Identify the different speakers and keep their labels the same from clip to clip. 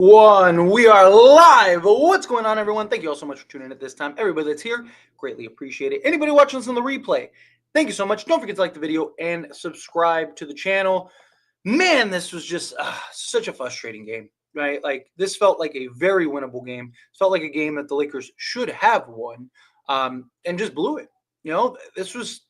Speaker 1: One, we are live. What's going on, everyone? Thank you all so much for tuning in at this time. Everybody that's here, greatly appreciate it. Anybody watching this on the replay, thank you so much. Don't forget to like the video and subscribe to the channel. Man, this was just such a frustrating game, right? Like, this felt like a very winnable game. It felt like a game that the Lakers should have won, and just blew it. This was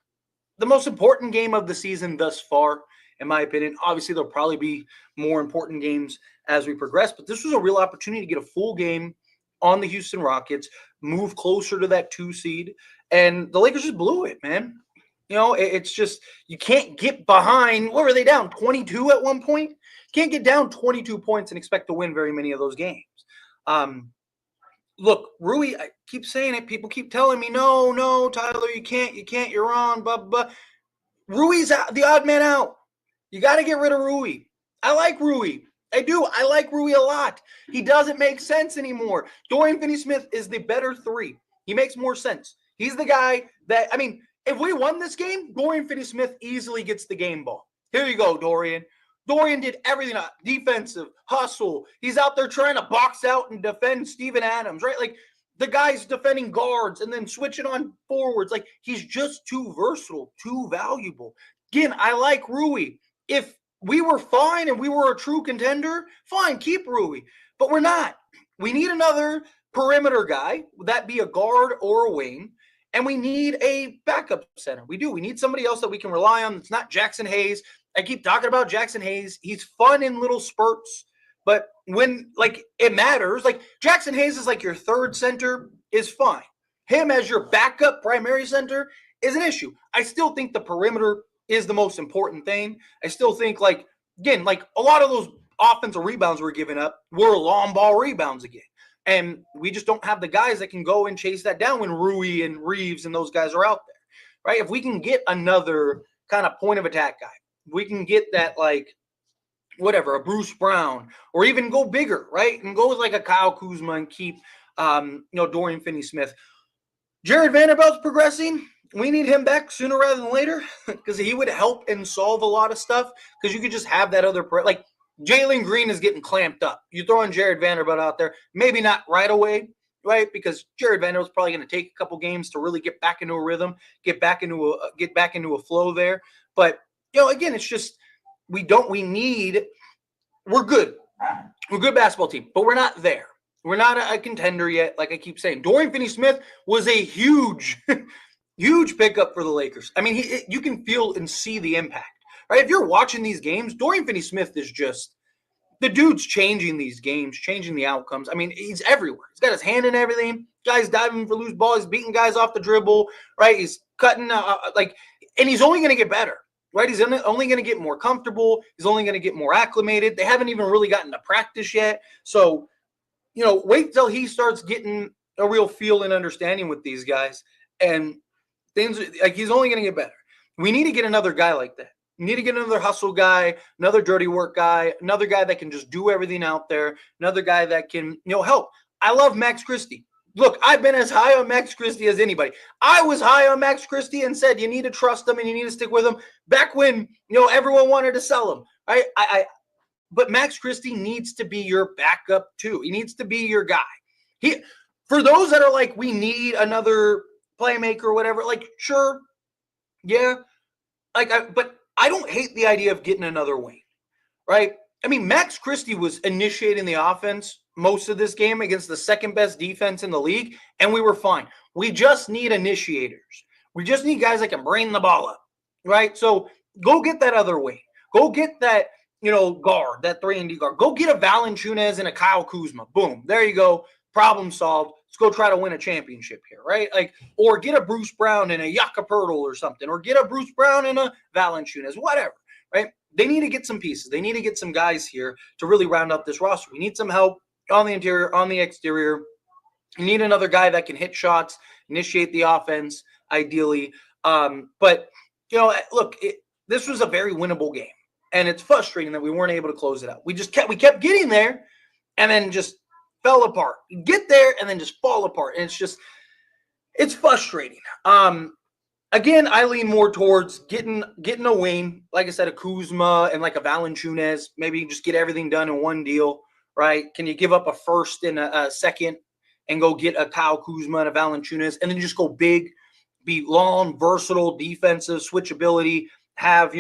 Speaker 1: the most important game of the season thus far, in my opinion. Obviously, there'll probably be more important games as we progress, but this was a real opportunity to get a full game on the Houston Rockets, move closer to that 2 seed, and the Lakers just blew it, man. It's just, you can't get behind. What were they down? 22 at one point? Can't get down 22 points and expect to win very many of those games. Look, Rui, I keep saying it. People keep telling me, no, Tyler, you can't, you're wrong, blah, blah. Rui's the odd man out. You got to get rid of Rui. I like Rui. I do. I like Rui a lot. He doesn't make sense anymore. Dorian Finney-Smith is the better 3. He makes more sense. He's the guy that, if we won this game, Dorian Finney-Smith easily gets the game ball. Here you go, Dorian. Dorian did everything, defensive, hustle. He's out there trying to box out and defend Steven Adams, right? Like, the guy's defending guards and then switching on forwards. Like, he's just too versatile, too valuable. Again, I like Rui. If we were fine and we were a true contender, fine, keep Rui. But we're not. We need another perimeter guy, that be a guard or a wing, and we need a backup center. We do. We need somebody else that we can rely on. It's not Jackson Hayes. I keep talking about Jackson Hayes. He's fun in little spurts, but when, like, it matters, like, Jackson Hayes is like your third center is fine. Him as your backup primary center is an issue. I still think the perimeter is the most important thing. I still think, like, again, like, a lot of those offensive rebounds we're giving up were long ball rebounds again. And we just don't have the guys that can go and chase that down when Rui and Reeves and those guys are out there, right? If we can get another kind of point of attack guy, we can get that, like, whatever, a Bruce Brown, or even go bigger, right? And go with like a Kyle Kuzma and keep, Dorian Finney-Smith. Jared Vanderbilt's progressing. We need him back sooner rather than later because he would help and solve a lot of stuff because you could just have that other, like, Jalen Green is getting clamped up. You throw in Jared Vanderbilt out there, maybe not right away, right? Because Jared Vanderbilt's probably going to take a couple games to really get back into a rhythm, get back into a flow there. But, again, it's just, we're good. We're a good basketball team, but we're not there. We're not a contender yet, like I keep saying. Dorian Finney-Smith was a huge, huge pickup for the Lakers. You can feel and see the impact, right? If you're watching these games, Dorian Finney-Smith is just, the dude's changing these games, changing the outcomes. He's everywhere. He's got his hand in everything. Guys diving for loose balls. He's beating guys off the dribble, right? He's cutting, and he's only going to get better. Right, he's only going to get more comfortable. He's only going to get more acclimated. They haven't even really gotten to practice yet. So, wait till he starts getting a real feel and understanding with these guys. And things, like, he's only going to get better. We need to get another guy like that. We need to get another hustle guy, another dirty work guy, another guy that can just do everything out there, another guy that can, help. I love Max Christie. Look, I've been as high on Max Christie as anybody. I was high on Max Christie and said you need to trust him and you need to stick with him back when, everyone wanted to sell him. Right? But Max Christie needs to be your backup too. He needs to be your guy. For those that are like, we need another playmaker or whatever, like, sure, yeah. But I don't hate the idea of getting another wing, right? Max Christie was initiating the offense most of this game against the second best defense in the league, and we were fine. We just need initiators. We just need guys that can bring the ball up, right? So go get that other wing. Go get that, guard, that 3-and-D guard. Go get a Valanciunas and a Kyle Kuzma. Boom. There you go. Problem solved. Let's go try to win a championship here, right? Or get a Bruce Brown and a Jakob Poeltl or something, or get a Bruce Brown and a Valanciunas, whatever, right? They need to get some pieces. They need to get some guys here to really round up this roster. We need some help on the interior, on the exterior. You need another guy that can hit shots, initiate the offense, ideally. But, look, this was a very winnable game, and it's frustrating that we weren't able to close it out. We kept getting there, and then just fell apart. Get there, and then just fall apart, and it's frustrating. Again, I lean more towards getting a wing, like I said, a Kuzma and like a Valanciunas. Maybe just get everything done in one deal, right? Can you give up a first and a second and go get a Kyle Kuzma and a Valanciunas and then just go big, be long, versatile, defensive, switchability, have,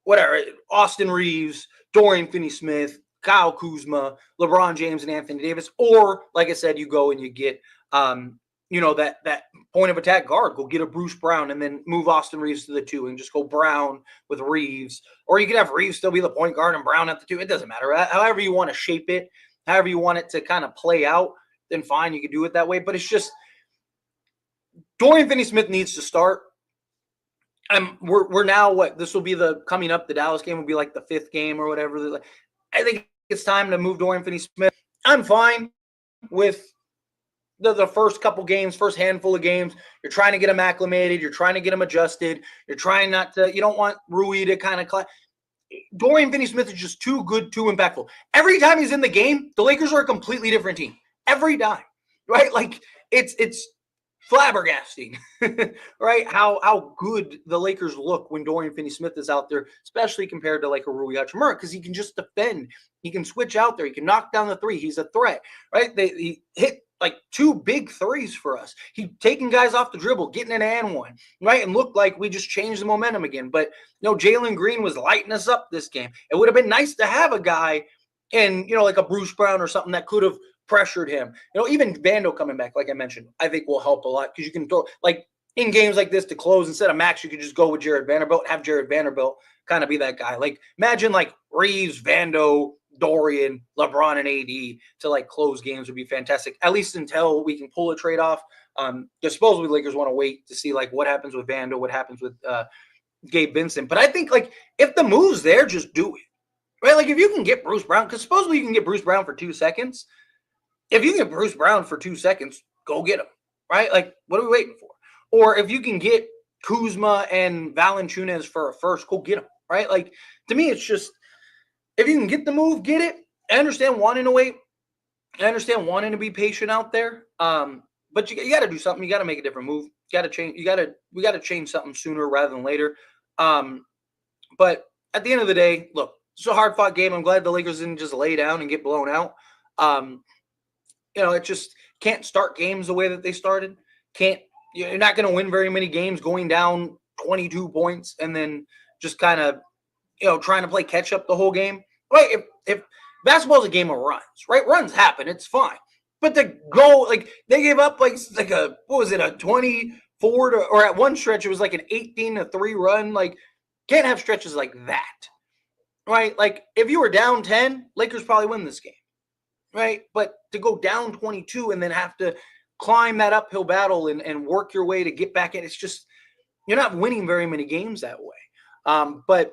Speaker 1: whatever, Austin Reeves, Dorian Finney-Smith, Kyle Kuzma, LeBron James, and Anthony Davis. Or, like I said, you go and you get, that point of attack guard. Go get a Bruce Brown and then move Austin Reeves to the 2 and just go Brown with Reeves. Or you could have Reeves still be the point guard and Brown at the 2. It doesn't matter. However you want to shape it, however you want it to kind of play out, then fine, you can do it that way. But it's just Dorian Finney-Smith needs to start. We're now what this will be coming up. The Dallas game will be like the 5th game or whatever. I think it's time to move Dorian Finney-Smith. I'm fine with the first couple games, first handful of games. You're trying to get him acclimated. You're trying to get him adjusted. You're trying not to. You don't want Rui to kind of. Dorian Finney-Smith is just too good, too impactful. Every time he's in the game, the Lakers are a completely different team. Every time, right? Like it's flabbergasting, right? How good the Lakers look when Dorian Finney-Smith is out there, especially compared to like a Rui Hachimura, because he can just defend. He can switch out there. He can knock down the 3. He's a threat, right? He hit like 2 big threes for us. He taking guys off the dribble, getting an and one, right? And looked like we just changed the momentum again. But Jalen Green was lighting us up this game. It would have been nice to have a guy in, like a Bruce Brown or something that could have pressured him. Even Vando coming back, like I mentioned, I think will help a lot because you can throw like in games like this to close instead of Max, you could just go with Jared Vanderbilt, have Jared Vanderbilt kind of be that guy. Like imagine like Reeves, Vando, Dorian, LeBron, and AD to like close games would be fantastic. At least until we can pull a trade off. Because supposedly Lakers want to wait to see like what happens with Vando, what happens with Gabe Vincent. But I think like if the move's there, just do it. Right? Like if you can get Bruce Brown, because supposedly you can get Bruce Brown for 2 seconds. If you can get Bruce Brown for 2 seconds, go get him, right? Like, what are we waiting for? Or if you can get Kuzma and Valanciunas for a first, go get him, right? Like, to me, it's just, if you can get the move, get it. I understand wanting to wait. I understand wanting to be patient out there. But you got to do something. You got to make a different move. You got to change. We got to change something sooner rather than later. But at the end of the day, look, it's a hard fought game. I'm glad the Lakers didn't just lay down and get blown out. It just can't start games the way that they started. You're not going to win very many games going down 22 points and then just kind of, trying to play catch up the whole game. Right? If basketball is a game of runs, right? Runs happen. It's fine. But to go, like, they gave up like a 24 to, or at one stretch, it was like an 18-3 run. Like, can't have stretches like that. Right? Like, if you were down 10, Lakers probably win this game. Right? But to go down 22 and then have to climb that uphill battle and work your way to get back in, it's just, you're not winning very many games that way. But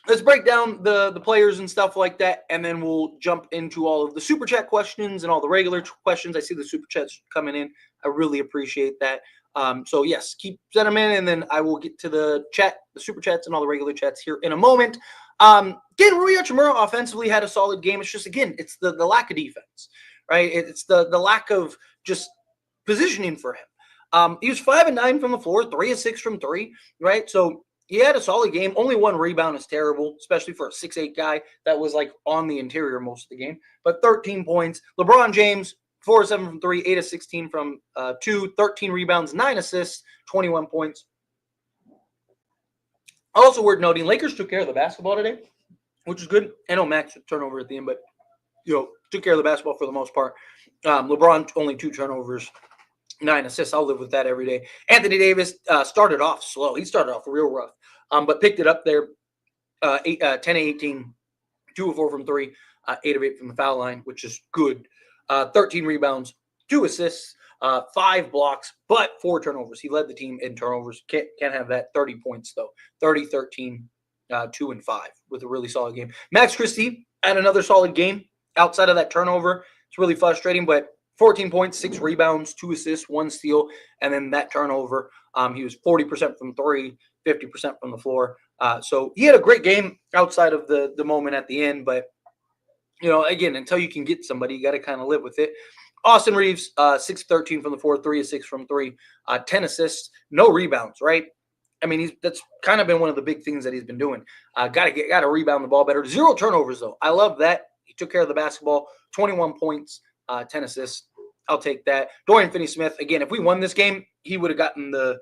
Speaker 1: let's break down the players and stuff like that, and then we'll jump into all of the Super Chat questions and all the regular questions. I see the Super Chats coming in. I really appreciate that. So, yes, keep sending them in, and then I will get to the Super Chats and all the regular chats here in a moment. Again, Rui Hachimura offensively had a solid game. It's just, again, it's the lack of defense, right? It's the lack of just positioning for him. He was 5 of 9 from the floor, 3 of 6 from 3, right? So he had a solid game. Only 1 rebound is terrible, especially for a 6'8" guy that was like on the interior most of the game. But 13 points. LeBron James, 4 of 7 from 3, 8 of 16 from 2, 13 rebounds, 9 assists, 21 points. Also worth noting, Lakers took care of the basketball today, which is good. I know Max took turnover at the end, but took care of the basketball for the most part. LeBron only 2 turnovers, 9 assists. I'll live with that every day. Anthony Davis started off slow. He started off real rough, but picked it up there. 10 of 18, 2 of 4 from 3, 8 of 8 from the foul line, which is good. 13 rebounds, 2 assists, 5 blocks, but 4 turnovers. He led the team in turnovers. Can't have that. 30 points, though. 30, 13, 2, and 5 with a really solid game. Max Christie had another solid game outside of that turnover. It's really frustrating, but 14 points, 6 rebounds, 2 assists, 1 steal, and then that turnover. He was 40% from 3, 50% from the floor. So he had a great game outside of the moment at the end, but again, until you can get somebody, you got to kind of live with it. Austin Reeves, 6 of 13 from the floor, 3 of 6 from 3, 10 assists, no rebounds, right? I mean, that's kind of been one of the big things that he's been doing. Got to rebound the ball better. 0 turnovers, though. I love that. He took care of the basketball, 21 points, 10 assists. I'll take that. Dorian Finney-Smith, again, if we won this game, he would have gotten the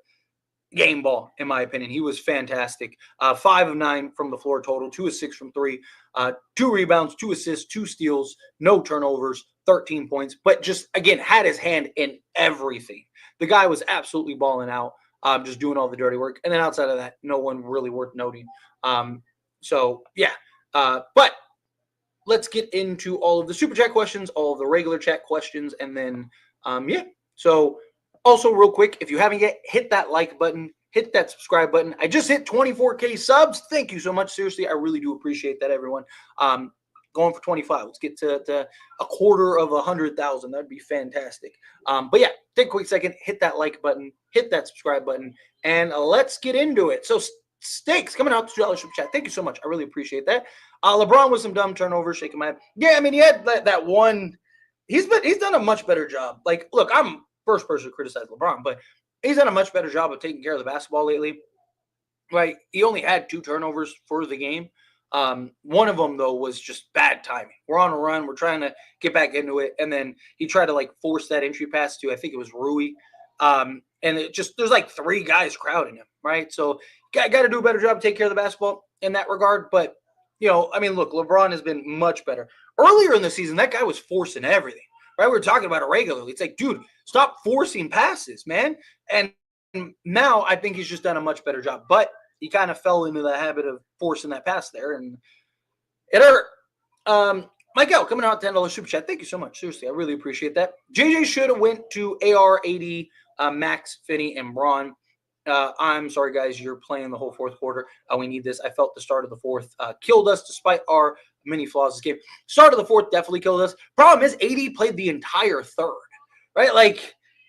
Speaker 1: game ball, in my opinion. He was fantastic. 5 of 9 from the floor total, 2 of 6 from 3, 2 rebounds, 2 assists, 2 steals, no turnovers, 13 points, but just, again, had his hand in everything. The guy was absolutely balling out, just doing all the dirty work. And then outside of that, no one really worth noting. But let's get into all of the super chat questions, all of the regular chat questions, and then, So also real quick, if you haven't yet, hit that like button, hit that subscribe button. I just hit 24K subs. Thank you so much. Seriously, I really do appreciate that, everyone. Going for 25. Let's get to a quarter of 100,000. That'd be fantastic. Take a quick second, hit that like button, hit that subscribe button, and let's get into it. So Stakes coming out to $2 super chat. Thank you so much. I really appreciate that. LeBron with some dumb turnovers, shaking my head. Yeah, I mean, he had that one. He's done a much better job. Like, look, I'm first person to criticize LeBron, but he's done a much better job of taking care of the basketball lately. Right? He only had 2 turnovers for the game. One of them, though, was just bad timing. We're on a run. We're trying to get back into it. And then he tried to, force that entry pass to, I think it was Rui. And it just, there's 3 guys crowding him, right? So got to do a better job to take care of the basketball in that regard. But, look, LeBron has been much better. Earlier in the season, that guy was forcing everything, right? We were talking about it regularly. It's like, dude, stop forcing passes, man. And now I think he's just done a much better job. But he kind of fell into the habit of forcing that pass there, and it hurt. Michael coming out $10 super chat. Thank you so much. Seriously, I really appreciate that. JJ should have went to AR, AD, Max, Finney, and Braun. I'm sorry, guys. You're playing the whole fourth quarter. We need this. I felt the start of the fourth killed us despite our many flaws this game. Start of the fourth definitely killed us. Problem is, AD played the entire third, right?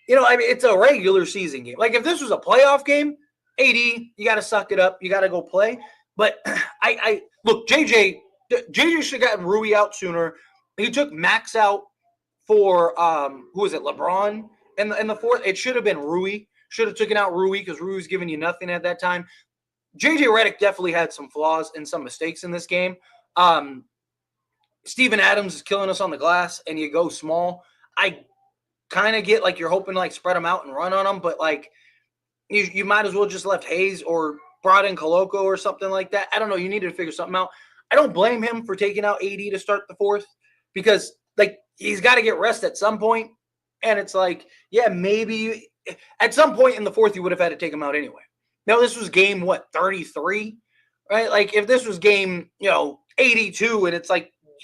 Speaker 1: It's a regular season game. If this was a playoff game, AD, you got to suck it up. You got to go play. But look, JJ should have gotten Rui out sooner. He took Max out for, who was it, LeBron in the fourth. It should have been Rui. Should have taken out Rui because Rui was giving you nothing at that time. JJ Redick definitely had some flaws and some mistakes in this game. Steven Adams is killing us on the glass, and you go small. I kind of get you're hoping to spread them out and run on them, but you might as well just left Hayes or brought in Koloko or something like that. I don't know. You needed to figure something out. I don't blame him for taking out AD to start the fourth because, he's got to get rest at some point. And it's maybe at some point in the fourth, you would have had to take him out anyway. Now, this was game, 33? Right? If this was game, 82, and it's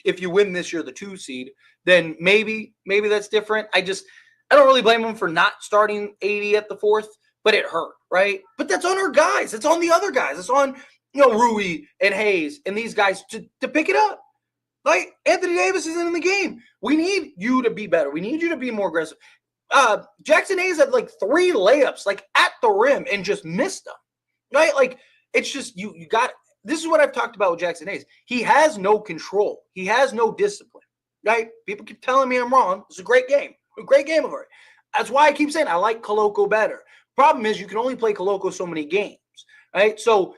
Speaker 1: if you win this, you're the 2 seed, then maybe that's different. I don't really blame him for not starting AD at the fourth. But it hurt, right? But that's on our guys. It's on the other guys. It's on, Rui and Hayes and these guys to pick it up. Anthony Davis isn't in the game. We need you to be better. We need you to be more aggressive. Jackson Hayes had 3 layups, at the rim and just missed them, right? It's just, you got, this is what I've talked about with Jackson Hayes. He has no control. He has no discipline, right? People keep telling me I'm wrong. It's a great game. A great game of it. That's why I keep saying I like Koloko better. Problem is, you can only play Koloko so many games, right? So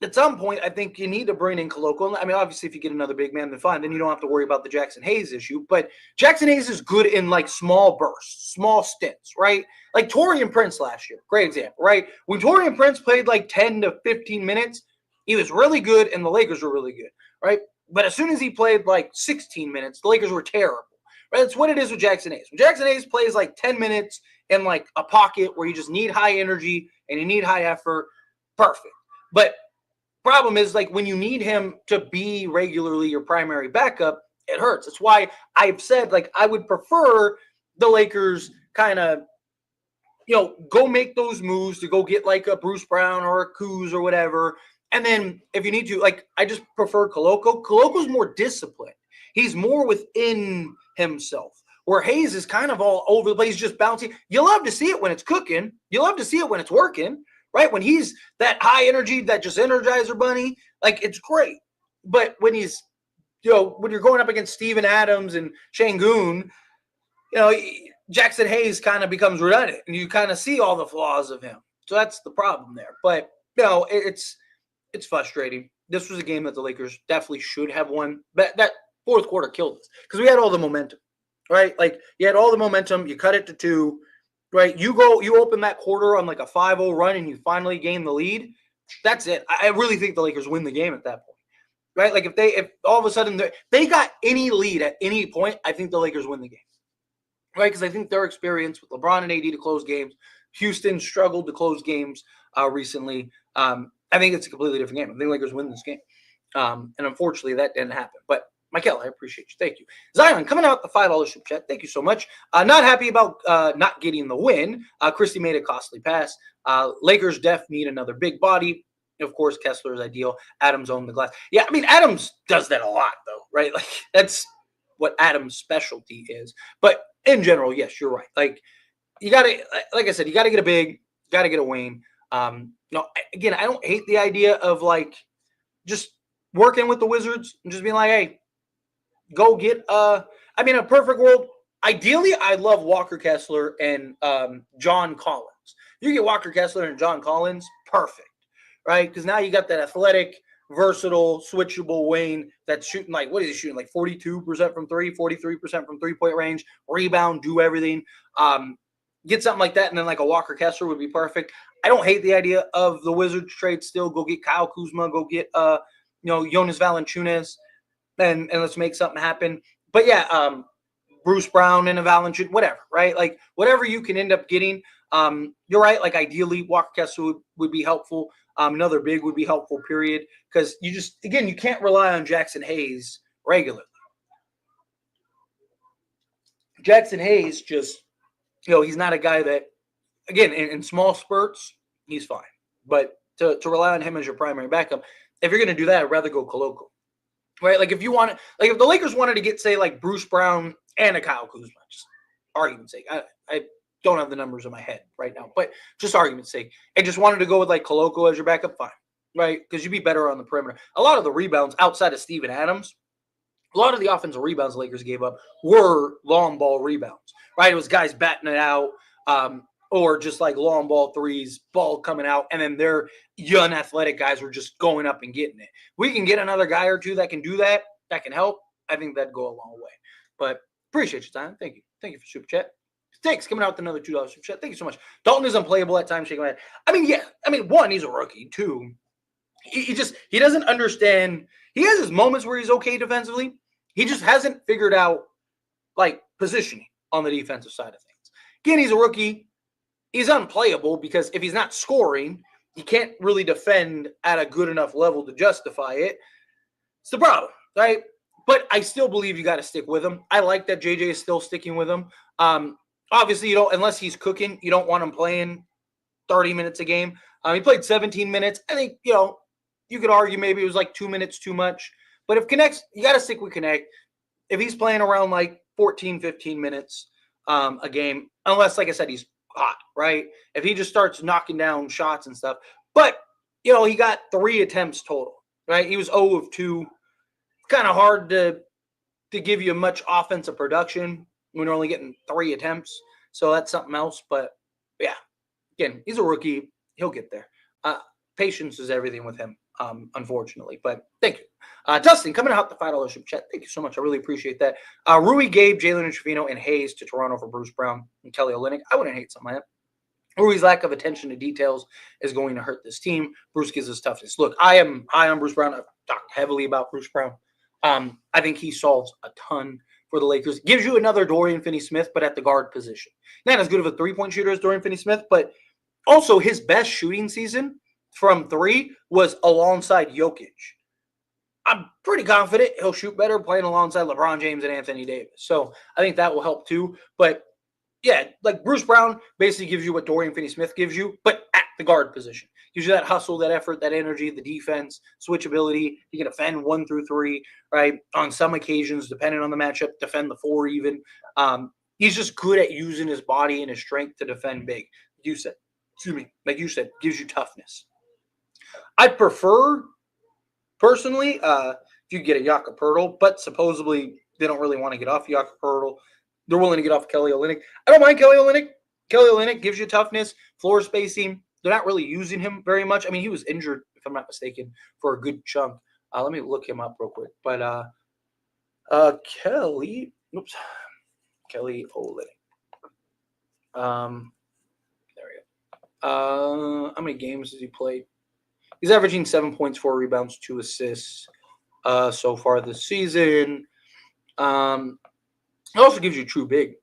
Speaker 1: at some point, I think you need to bring in Koloko. Obviously, if you get another big man, then fine. Then you don't have to worry about the Jackson Hayes issue. But Jackson Hayes is good in small bursts, small stints, right? Taurean Prince last year, great example, right? When Taurean Prince played 10 to 15 minutes, he was really good, and the Lakers were really good, right? But as soon as he played 16 minutes, the Lakers were terrible, right? That's what it is with Jackson Hayes. When Jackson Hayes plays 10 minutes in a pocket where you just need high energy and you need high effort, perfect. But problem is when you need him to be regularly your primary backup, it hurts. That's why I've said I would prefer the Lakers kind of, go make those moves to go get a Bruce Brown or a Kuz or whatever. And then if you need to, I just prefer Koloko. Koloko's more disciplined. He's more within himself. Where Hayes is kind of all over the place, just bouncing. You love to see it when it's cooking. You love to see it when it's working, right? When he's that high energy, that just Energizer bunny, it's great. But when he's, when you're going up against Steven Adams and Şengün, Jackson Hayes kind of becomes redundant, and you kind of see all the flaws of him. So that's the problem there. But it's frustrating. This was a game that the Lakers definitely should have won. But that Fourth quarter killed us because we had all the momentum, right? Like you had all the momentum. You cut it to 2, right? You open that quarter on like a 5-0 run and you finally gain the lead. That's it. I really think the Lakers win the game at that point, right? Like if all of a sudden they got any lead at any point, I think the Lakers win the game, right? Because I think their experience with LeBron and AD to close games, Houston struggled to close games recently. I think it's a completely different game. I think Lakers win this game. And unfortunately, that didn't happen. But Michael, I appreciate you. Thank you. Zion, coming out the $5 super chat. Thank you so much. Not happy about not getting the win. Christie made a costly pass. Lakers need another big body. Of course, Kessler is ideal. Adams owned the glass. Yeah, I mean, Adams does that a lot, though, right? Like, that's what Adams' specialty is. But in general, yes, you're right. Like, you got to, like I said, you got to get a big, got to get a Wayne. Again, I don't hate the idea of, like, just working with the Wizards and just being like, hey, go get a perfect world. Ideally, I love Walker Kessler and John Collins. You get Walker Kessler and John Collins, perfect, right? Because now you got that athletic, versatile, switchable Wayne that's shooting like, what is he shooting? Like 42% from 3, 43% from 3-point range, rebound, do everything. Get something like that, and then like a Walker Kessler would be perfect. I don't hate the idea of the Wizards trade still. Go get Kyle Kuzma, go get Jonas Valanciunas, and let's make something happen. But yeah, Bruce Brown and a Valanciunas, whatever, right? Like whatever you can end up getting. You're right. Like ideally, Walker Kessler would be helpful. Another big would be helpful, period. Because you can't rely on Jackson Hayes regularly. Jackson Hayes just, he's not a guy that, again, in small spurts, he's fine. But to rely on him as your primary backup, if you're going to do that, I'd rather go Koloko. Right? Like if the Lakers wanted to get, say, like Bruce Brown and a Kyle Kuzma, just argument's sake. I don't have the numbers in my head right now, but just argument's sake. And just wanted to go with like Koloko as your backup, fine. Right? Because you'd be better on the perimeter. A lot of the rebounds outside of Steven Adams, a lot of the offensive rebounds the Lakers gave up were long ball rebounds. Right? It was guys batting it out, or just like long ball threes, ball coming out, and then their young athletic guys were just going up and getting it. We can get another guy or two that can do that, that can help. I think that'd go a long way. But appreciate your time. Thank you. Thank you for super chat. Thanks, coming out with another $2 super chat. Thank you so much. Dalton is unplayable at times, shaking my head. One, he's a rookie. Two, he doesn't understand. He has his moments where he's okay defensively. He just hasn't figured out like positioning on the defensive side of things. Again, he's a rookie. He's unplayable because if he's not scoring, he can't really defend at a good enough level to justify it. It's the problem, right? But I still believe you got to stick with him. I like that JJ is still sticking with him. Obviously, unless he's cooking, you don't want him playing 30 minutes a game. He played 17 minutes. I think, you could argue maybe it was like 2 minutes too much. But if Connect's, you got to stick with Connect. If he's playing around like 14, 15 minutes a game, unless, like I said, he's hot, right? If he just starts knocking down shots and stuff. But, he got 3 attempts total, right? He was 0 of 2. Kind of hard to give you much offensive production when you're only getting 3 attempts. So that's something else. But, yeah, again, he's a rookie. He'll get there. Patience is everything with him, unfortunately. But thank you. Dustin, coming out the $5 super chat. Thank you so much. I really appreciate that. Rui, Gabe, Jalen and Trevino, and Hayes to Toronto for Bruce Brown and Kelly Olynyk. I wouldn't hate something like that. Rui's lack of attention to details is going to hurt this team. Bruce gives us toughness. Look, I am high on Bruce Brown. I've talked heavily about Bruce Brown. I think he solves a ton for the Lakers. Gives you another Dorian Finney-Smith, but at the guard position. Not as good of a three-point shooter as Dorian Finney-Smith, but also his best shooting season from 3 was alongside Jokic. I'm pretty confident he'll shoot better playing alongside LeBron James and Anthony Davis. So I think that will help too. But yeah, like Bruce Brown basically gives you what Dorian Finney-Smith gives you, but at the guard position. Gives you that hustle, that effort, that energy, the defense, switchability. He can defend 1 through 3, right? On some occasions, depending on the matchup, defend the 4 even. He's just good at using his body and his strength to defend big. Like you said, gives you toughness. I prefer, personally, if you get a Jakob Poeltl, but supposedly they don't really want to get off Jakob Poeltl. They're willing to get off Kelly Olynyk. I don't mind Kelly Olynyk. Kelly Olynyk gives you toughness, floor spacing. They're not really using him very much. I mean, he was injured, if I'm not mistaken, for a good chunk. Let me look him up real quick. But Kelly Olynyk. There we go. How many games has he played? He's averaging 7 points, 4 rebounds, 2 assists so far this season. It also gives you true big.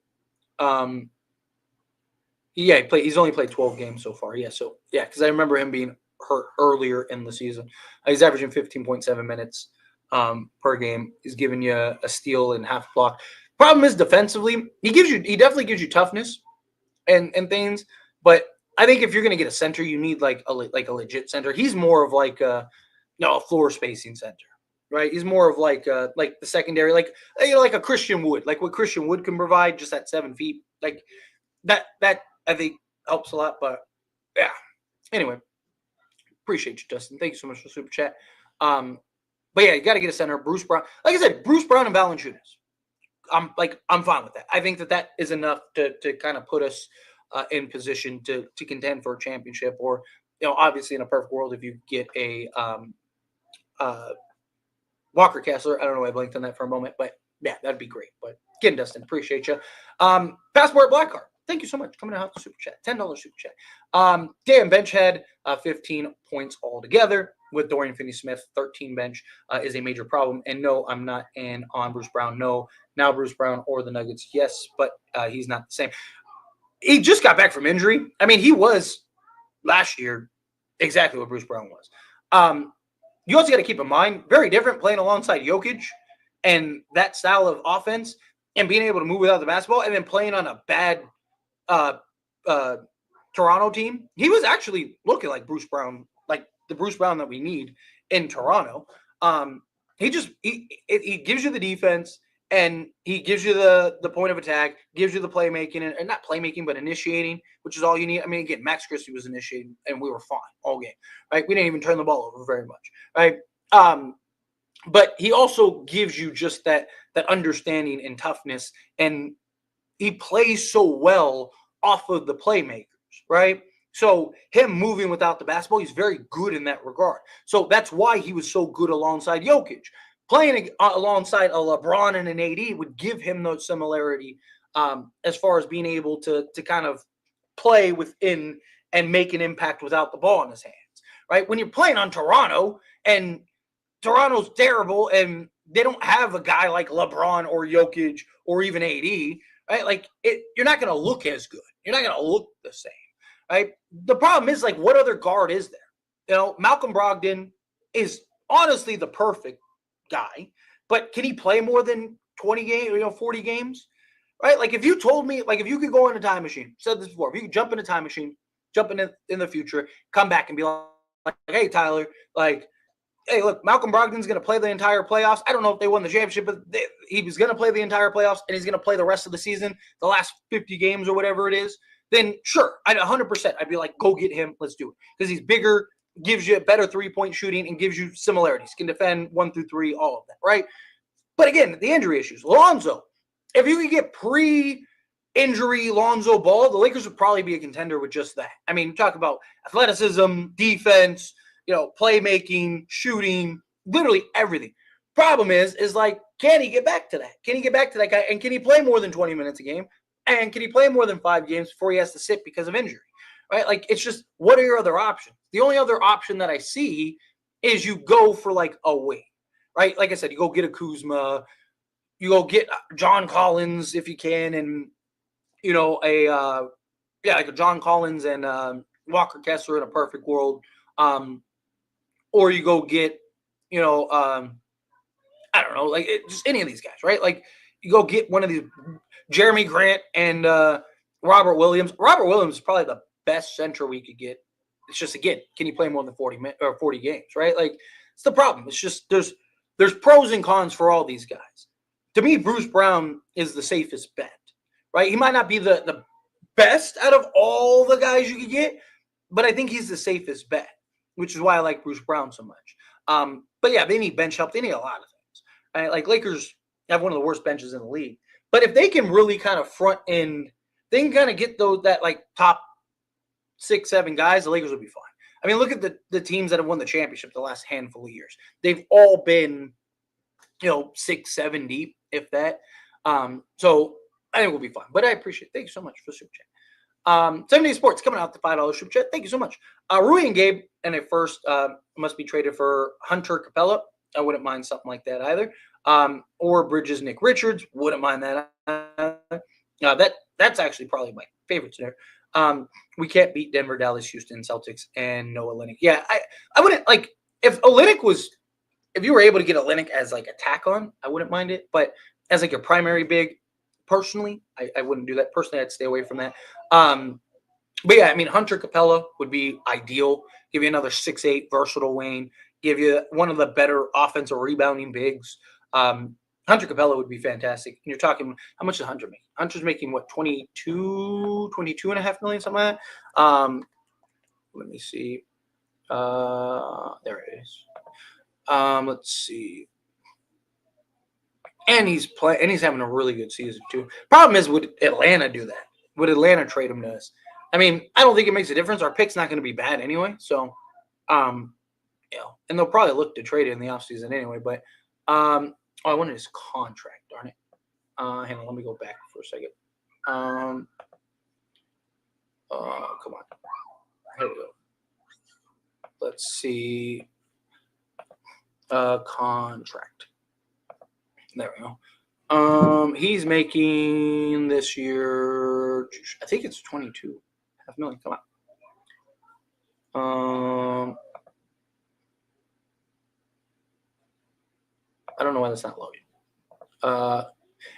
Speaker 1: He's only played 12 games so far. Because I remember him being hurt earlier in the season. He's averaging 15.7 minutes per game. He's giving you a steal and half a block. Problem is defensively, he definitely gives you toughness and things. But I think if you're going to get a center, you need like a legit center. He's more of like a floor spacing center, right? He's more of like the secondary, like a Christian Wood, like what Christian Wood can provide, just at 7 feet, like that I think helps a lot. But yeah, anyway, appreciate you, Dustin. Thank you so much for the super chat. But yeah, you got to get a center. Bruce Brown, like I said, Bruce Brown and Valanciunas. I'm fine with that. I think that is enough to kind of put us in position to contend for a championship, or obviously in a perfect world, if you get a Walker Kessler. I don't know why I blanked on that for a moment, but yeah, that'd be great. But again, Dustin, appreciate you. Passport Black Card. Thank you so much coming out the super chat. $10 super chat. Dan Benchhead, 15 points altogether with Dorian Finney-Smith. 13 bench is a major problem. And no, I'm not in on Bruce Brown. No, now Bruce Brown or the Nuggets. Yes, but he's not the same. He just got back from injury. I mean, he was last year exactly what Bruce Brown was. You also got to keep in mind, very different playing alongside Jokic and that style of offense and being able to move without the basketball, and then playing on a bad Toronto team. He was actually looking like Bruce Brown, like the Bruce Brown that we need in Toronto. He gives you the defense, and he gives you the point of attack, gives you the playmaking, and not playmaking, but initiating, which is all you need. I mean, again, Max Christie was initiating, and we were fine all game, right? We didn't even turn the ball over very much, right? But he also gives you just that understanding and toughness, and he plays so well off of the playmakers, right? So him moving without the basketball, he's very good in that regard. So that's why he was so good alongside Jokic. Playing alongside a LeBron and an AD would give him those similarity as far as being able to kind of play within and make an impact without the ball in his hands, right? When you're playing on Toronto, and Toronto's terrible, and they don't have a guy like LeBron or Jokic or even AD, right? Like you're not going to look as good. You're not going to look the same, right? The problem is, like, what other guard is there? Malcolm Brogdon is honestly the perfect guy, but can he play more than 20 games, 40 games, right? Like, if you told me, like, if you could go in a time machine, said this before, if you could jump in a time machine, jump in the future, come back and be like, hey, Tyler, like, hey, look, Malcolm Brogdon's going to play the entire playoffs. I don't know if they won the championship, but he was going to play the entire playoffs, and he's going to play the rest of the season, the last 50 games or whatever it is. Then sure, I'd 100%. I'd be like, go get him. Let's do it. Because he's bigger, gives you better three-point shooting, and gives you similarities. Can defend 1 through 3, all of that, right? But again, the injury issues. Lonzo, if you could get pre-injury Lonzo Ball, the Lakers would probably be a contender with just that. I mean, talk about athleticism, defense, playmaking, shooting, literally everything. Problem is like, can he get back to that? Can he get back to that guy? And can he play more than 20 minutes a game? And can he play more than 5 games before he has to sit because of injury? Right? Like, it's just, what are your other options? The only other option that I see is you go for like a wing, right? Like I said, you go get a Kuzma, you go get John Collins if you can, and like a John Collins and Walker Kessler in a perfect world. Or you go get, I don't know, like just any of these guys, right? Like, you go get one of these, Jeremy Grant and Robert Williams. Robert Williams is probably the best center we could get. It's just, again, can you play more than 40 games, right? Like, it's the problem. It's just there's pros and cons for all these guys. To me, Bruce Brown is the safest bet, right? He might not be the best out of all the guys you could get, but I think he's the safest bet, which is why I like Bruce Brown so much. But yeah, they need bench help. They need a lot of things. Right? Like, Lakers have one of the worst benches in the league. But if they can really kind of front end, they can kind of get that like top 6, 7 guys, the Lakers will be fine. I mean, look at the teams that have won the championship the last handful of years. They've all been 6, 7 deep, if that. So I think we'll be fine. But I appreciate it. Thank you so much for the super chat. 7 Day Sports coming out the $5 super chat. Thank you so much. Rui and Gabe and at first must be traded for Hunter Capella. I wouldn't mind something like that either. Or Bridges Nick Richards. Wouldn't mind that either. That's actually probably my favorite there. We can't beat Denver, Dallas, Houston, Celtics, and no Olynyk. Yeah, I wouldn't like if you were able to get Olynyk as like a tack on, I wouldn't mind it. But as like your primary big, personally, I wouldn't do that. Personally, I'd stay away from that. But yeah, I mean, Hunter Capella would be ideal. Give you another 6'8" versatile wing. Give you one of the better offensive rebounding bigs. Hunter Capella would be fantastic. And you're talking, how much does Hunter make? Hunter's making what, 22.5 million, something like that. Let me see. There it is. Let's see. And he's having a really good season too. Problem is, would Atlanta do that? Would Atlanta trade him to us? I mean, I don't think it makes a difference. Our pick's not going to be bad anyway. So, and they'll probably look to trade it in the offseason anyway. But I wanted his contract, darn it. Hang on, let me go back for a second. Come on. Here we go. Let's see. Contract. There we go. He's making this year, I think it's 22.5 million. Come on. I don't know why that's not loading.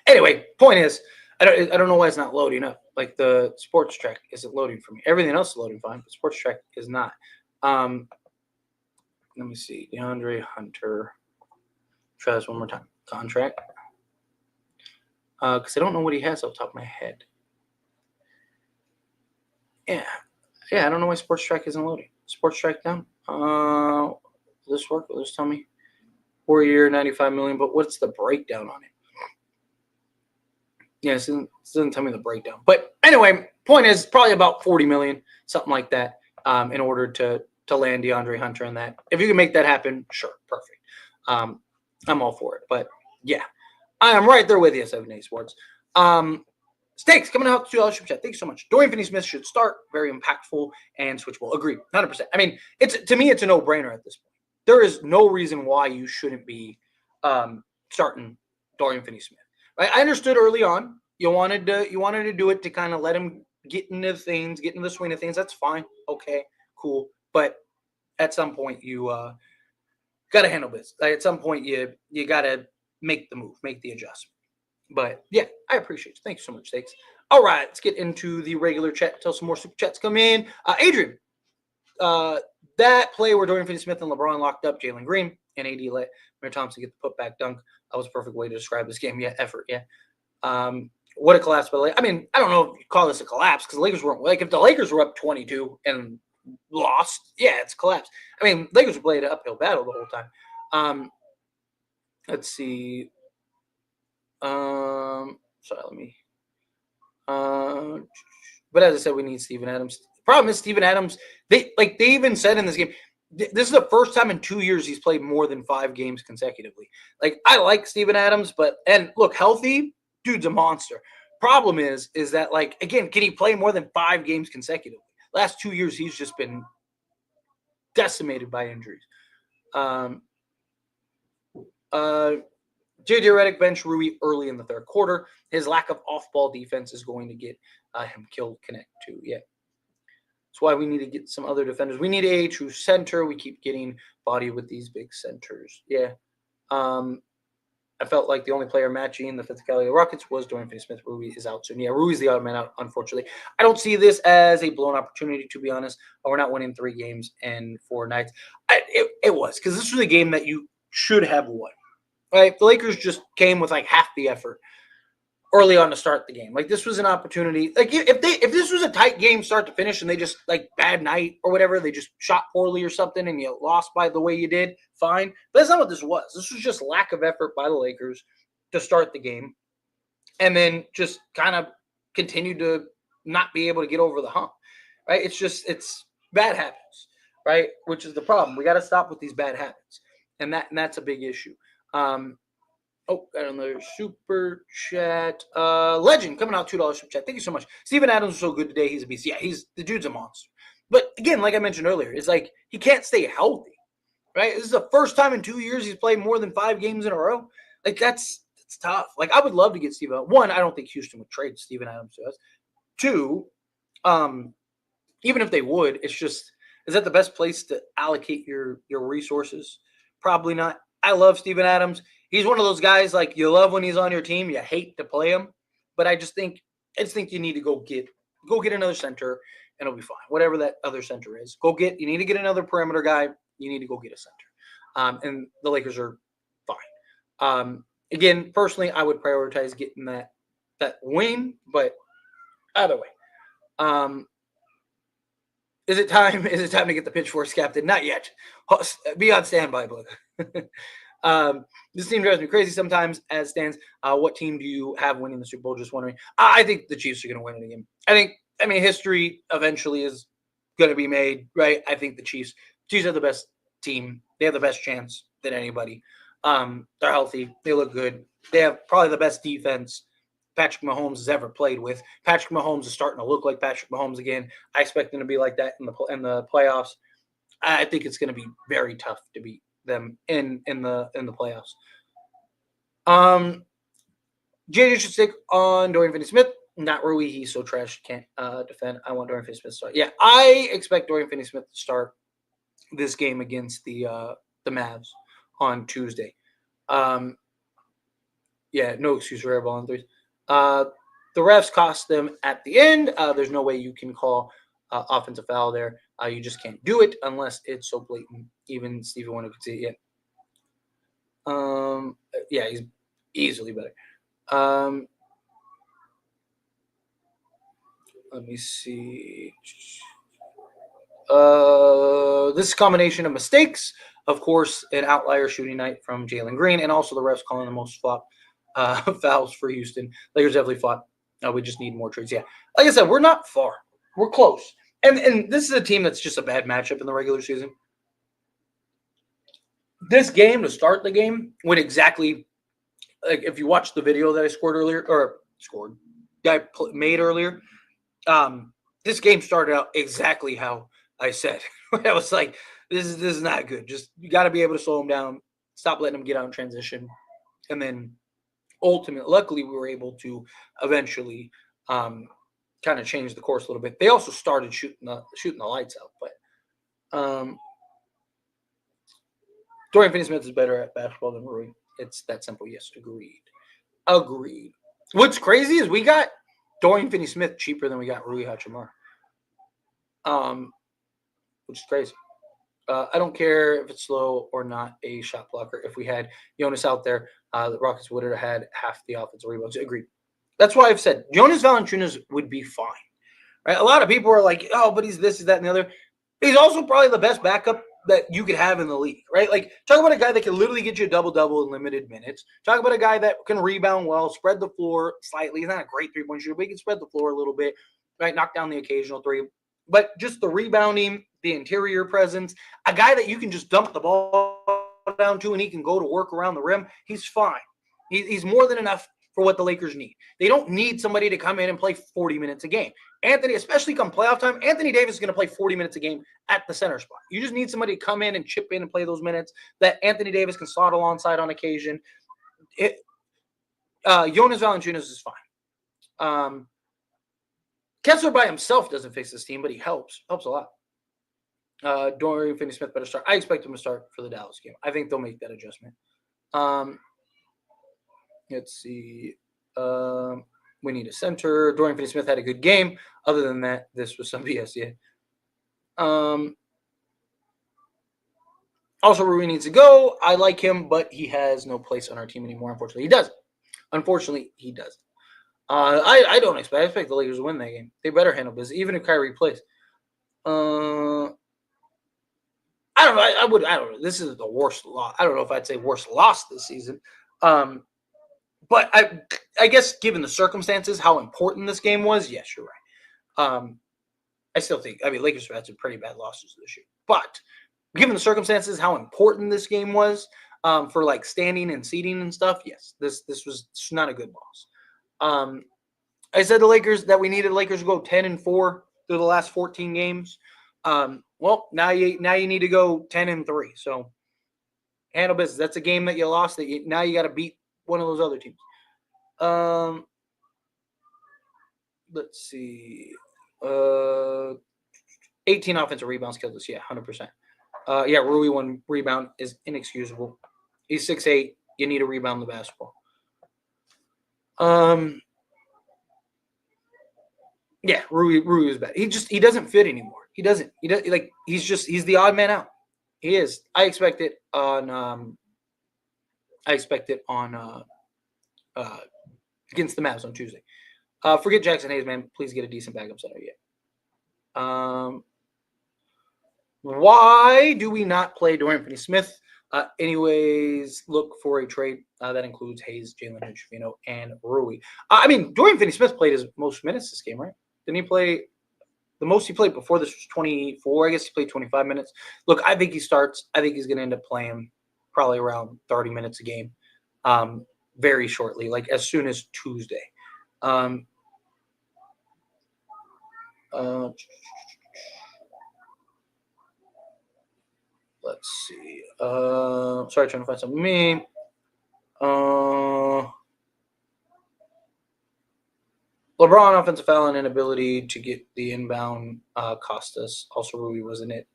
Speaker 1: Anyway, point is, I don't know why it's not loading up. Like the sports track isn't loading for me. Everything else is loading fine, but sports track is not. Let me see. DeAndre Hunter. Try this one more time. Contract. Because I don't know what he has off the top of my head. Yeah, I don't know why sports track isn't loading. Sports track down. Will this work? Will this tell me? 4 year, 95 million. But what's the breakdown on it? Yeah, it doesn't tell me the breakdown. But anyway, point is probably about 40 million, something like that, in order to land DeAndre Hunter on that. If you can make that happen, sure, perfect. I'm all for it. But yeah, I am right there with you, 7 Day Sports. Stakes coming out to $2 super chat. Thank you so much. Dorian Finney-Smith should start. Very impactful and switchable. Agree, 100%. I mean, to me, it's a no-brainer at this point. There is no reason why you shouldn't be starting Dorian Finney-Smith. Right? I understood early on you wanted to do it to kind of let him get into the swing of things. That's fine. Okay, cool. But at some point you got to handle this. Like, at some point you got to make the move, make the adjustment. But yeah, I appreciate it. Thanks so much, Stakes. All right, let's get into the regular chat until some more super chats come in. Adrian, that play where Dorian Finney-Smith and LeBron locked up Jalen Green and AD let Amir Thompson get the putback dunk. That was a perfect way to describe this game. Yeah, effort. Yeah. What a collapse by the Lakers. I mean, I don't know if you call this a collapse because the Lakers weren't like if the Lakers were up 22 and lost, yeah, it's a collapse. I mean, Lakers played an uphill battle the whole time. Let's see. Sorry, let me. But as I said, we need Steven Adams. The problem is Steven Adams. They even said in this game, this is the first time in 2 years he's played more than 5 games consecutively. Like, I like Steven Adams, and look, healthy, dude's a monster. Problem is that, like, again, can he play more than 5 games consecutively? Last 2 years, he's just been decimated by injuries. J.J. Redick bench Rui early in the third quarter. His lack of off-ball defense is going to get him killed. Connect too. Yeah. That's why we need to get some other defenders. We need a true center. We keep getting body with these big centers. Yeah. I felt like the only player matching the physicality of the Rockets was Dorian Finney-Smith. Rui is out soon. Yeah, Rui's the odd man out, unfortunately. I don't see this as a blown opportunity, to be honest. We're not winning 3 games in 4 nights. It was, because this was a game that you should have won. Right? The Lakers just came with like half the effort early on to start the game. Like, this was an opportunity. Like, if this was a tight game start to finish and they just, like, bad night or whatever, they just shot poorly or something and you lost by the way you did, fine. But that's not what this was. This was just lack of effort by the Lakers to start the game and then just kind of continue to not be able to get over the hump, right? It's bad habits, right? Which is the problem. We got to stop with these bad habits. And that's a big issue. Oh, got another super chat. Legend coming out $2 super chat. Thank you so much. Steven Adams was so good today. He's a beast. Yeah, the dude's a monster. But again, like I mentioned earlier, it's like he can't stay healthy. Right? This is the first time in 2 years he's played more than 5 games in a row. Like that's tough. Like I would love to get Steven. One, I don't think Houston would trade Steven Adams to us. Two, even if they would, it's just is that the best place to allocate your resources? Probably not. I love Steven Adams. He's one of those guys like you love when he's on your team, you hate to play him, but I just think you need to go get another center and it'll be fine. Whatever that other center is, you need to get another perimeter guy. You need to go get a center, and the Lakers are fine. Again, personally, I would prioritize getting that wing, but either way. Is it time? Is it time to get the pitchforks captain? Not yet. Be on standby, bud. This team drives me crazy sometimes. As stands, what team do you have winning the Super Bowl? Just wondering. I think the Chiefs are going to win it again. I mean, history eventually is going to be made, right? I think the Chiefs are the best team. They have the best chance than anybody. They're healthy. They look good. They have probably the best defense Patrick Mahomes has ever played with. Patrick Mahomes is starting to look like Patrick Mahomes again. I expect him to be like that in the playoffs. I think it's going to be very tough to beat them in the playoffs. JJ should stick on Dorian Finney-Smith, not Rui. He's so trash, can't defend. I want Dorian Finney-Smith to start. Yeah, I expect Dorian Finney-Smith to start this game against the Mavs on Tuesday. Yeah, no excuse for airball on threes. The refs cost them at the end. There's no way you can call offensive foul there. You just can't do it unless it's so blatant. Even Stevie Wonder could see it. Yeah, he's easily better. Let me see. This combination of mistakes, of course, an outlier shooting night from Jalen Green, and also the refs calling the most flop fouls for Houston. Lakers definitely fought. We just need more trades. Yeah, like I said, we're not far. We're close. And this is a team that's just a bad matchup in the regular season. This game, to start the game, went exactly like if you watch the video that I made earlier. This game started out exactly how I said. I was like, this is not good. Just you got to be able to slow them down, stop letting them get out in transition, and then ultimately, luckily, we were able to eventually kind of change the course a little bit. They also started shooting the lights out, but Dorian Finney-Smith is better at basketball than Rui. It's that simple. Yes, agreed. What's crazy is we got Dorian Finney-Smith cheaper than we got Rui Hachimura, which is crazy. I don't care if it's slow or not a shot blocker. If we had Jonas out there, the Rockets would have had half the offensive rebounds. Agreed. That's why I've said Jonas Valanciunas would be fine. Right? A lot of people are like, oh, but he's this, that, and the other. He's also probably the best backup that you could have in the league, right? Like, talk about a guy that can literally get you a double-double in limited minutes. Talk about a guy that can rebound well, spread the floor slightly. He's not a great three-point shooter, but he can spread the floor a little bit, right? Knock down the occasional three. But just the rebounding, the interior presence, a guy that you can just dump the ball down to and he can go to work around the rim, he's fine. He's more than enough for what the Lakers need. They don't need somebody to come in and play 40 minutes a game. Anthony, especially come playoff time, Anthony Davis is going to play 40 minutes a game at the center spot. You just need somebody to come in and chip in and play those minutes that Anthony Davis can slot alongside on occasion. Jonas Valanciunas is fine. Kessler by himself doesn't fix this team, but he helps a lot. Dorian Finney-Smith better start. I expect him to start for the Dallas game. I think they'll make that adjustment. Let's see. We need a center. Dorian Finney-Smith had a good game. Other than that, this was some BS. Yeah. Also, Rui needs to go. I like him, but he has no place on our team anymore. Unfortunately, he doesn't. I don't expect. I expect the Lakers to win that game. They better handle business, even if Kyrie plays. I don't know. I don't know. This is the worst loss. I don't know if I'd say worst loss this season. But I guess given the circumstances, how important this game was, yes, you're right. I still think, Lakers have had some pretty bad losses this year. But given the circumstances, how important this game was, For like standing and seating and stuff, yes, this was not a good loss. I said the Lakers that we needed Lakers to go 10-4 through the last 14 games. Well, now you need to go 10-3. So handle business. That's a game that you lost. Now you got to beat one of those other teams. Let's see. 18 offensive rebounds killed us. Yeah, 100%. Yeah, Rui, one rebound is inexcusable. He's 6'8". You need to rebound the basketball. Yeah, Rui was bad. He doesn't fit anymore. He doesn't like he's the odd man out. He is. I expect it on against the Mavs on Tuesday. Forget Jackson Hayes, man. Please get a decent backup center yet. Why do we not play Dorian Finney-Smith? Anyways, look for a trade that includes Hayes, Jalen Hood-Schifino, and Rui. I mean, Dorian Finney-Smith played his most minutes this game, right? Didn't he play the most he played before this was 24? I guess he played 25 minutes. Look, I think he starts. I think he's going to end up playing probably around 30 minutes a game very shortly, like as soon as Tuesday. Let's see. Sorry, trying to find something. LeBron offensive foul and inability to get the inbound cost us. Also, Rui wasn't it.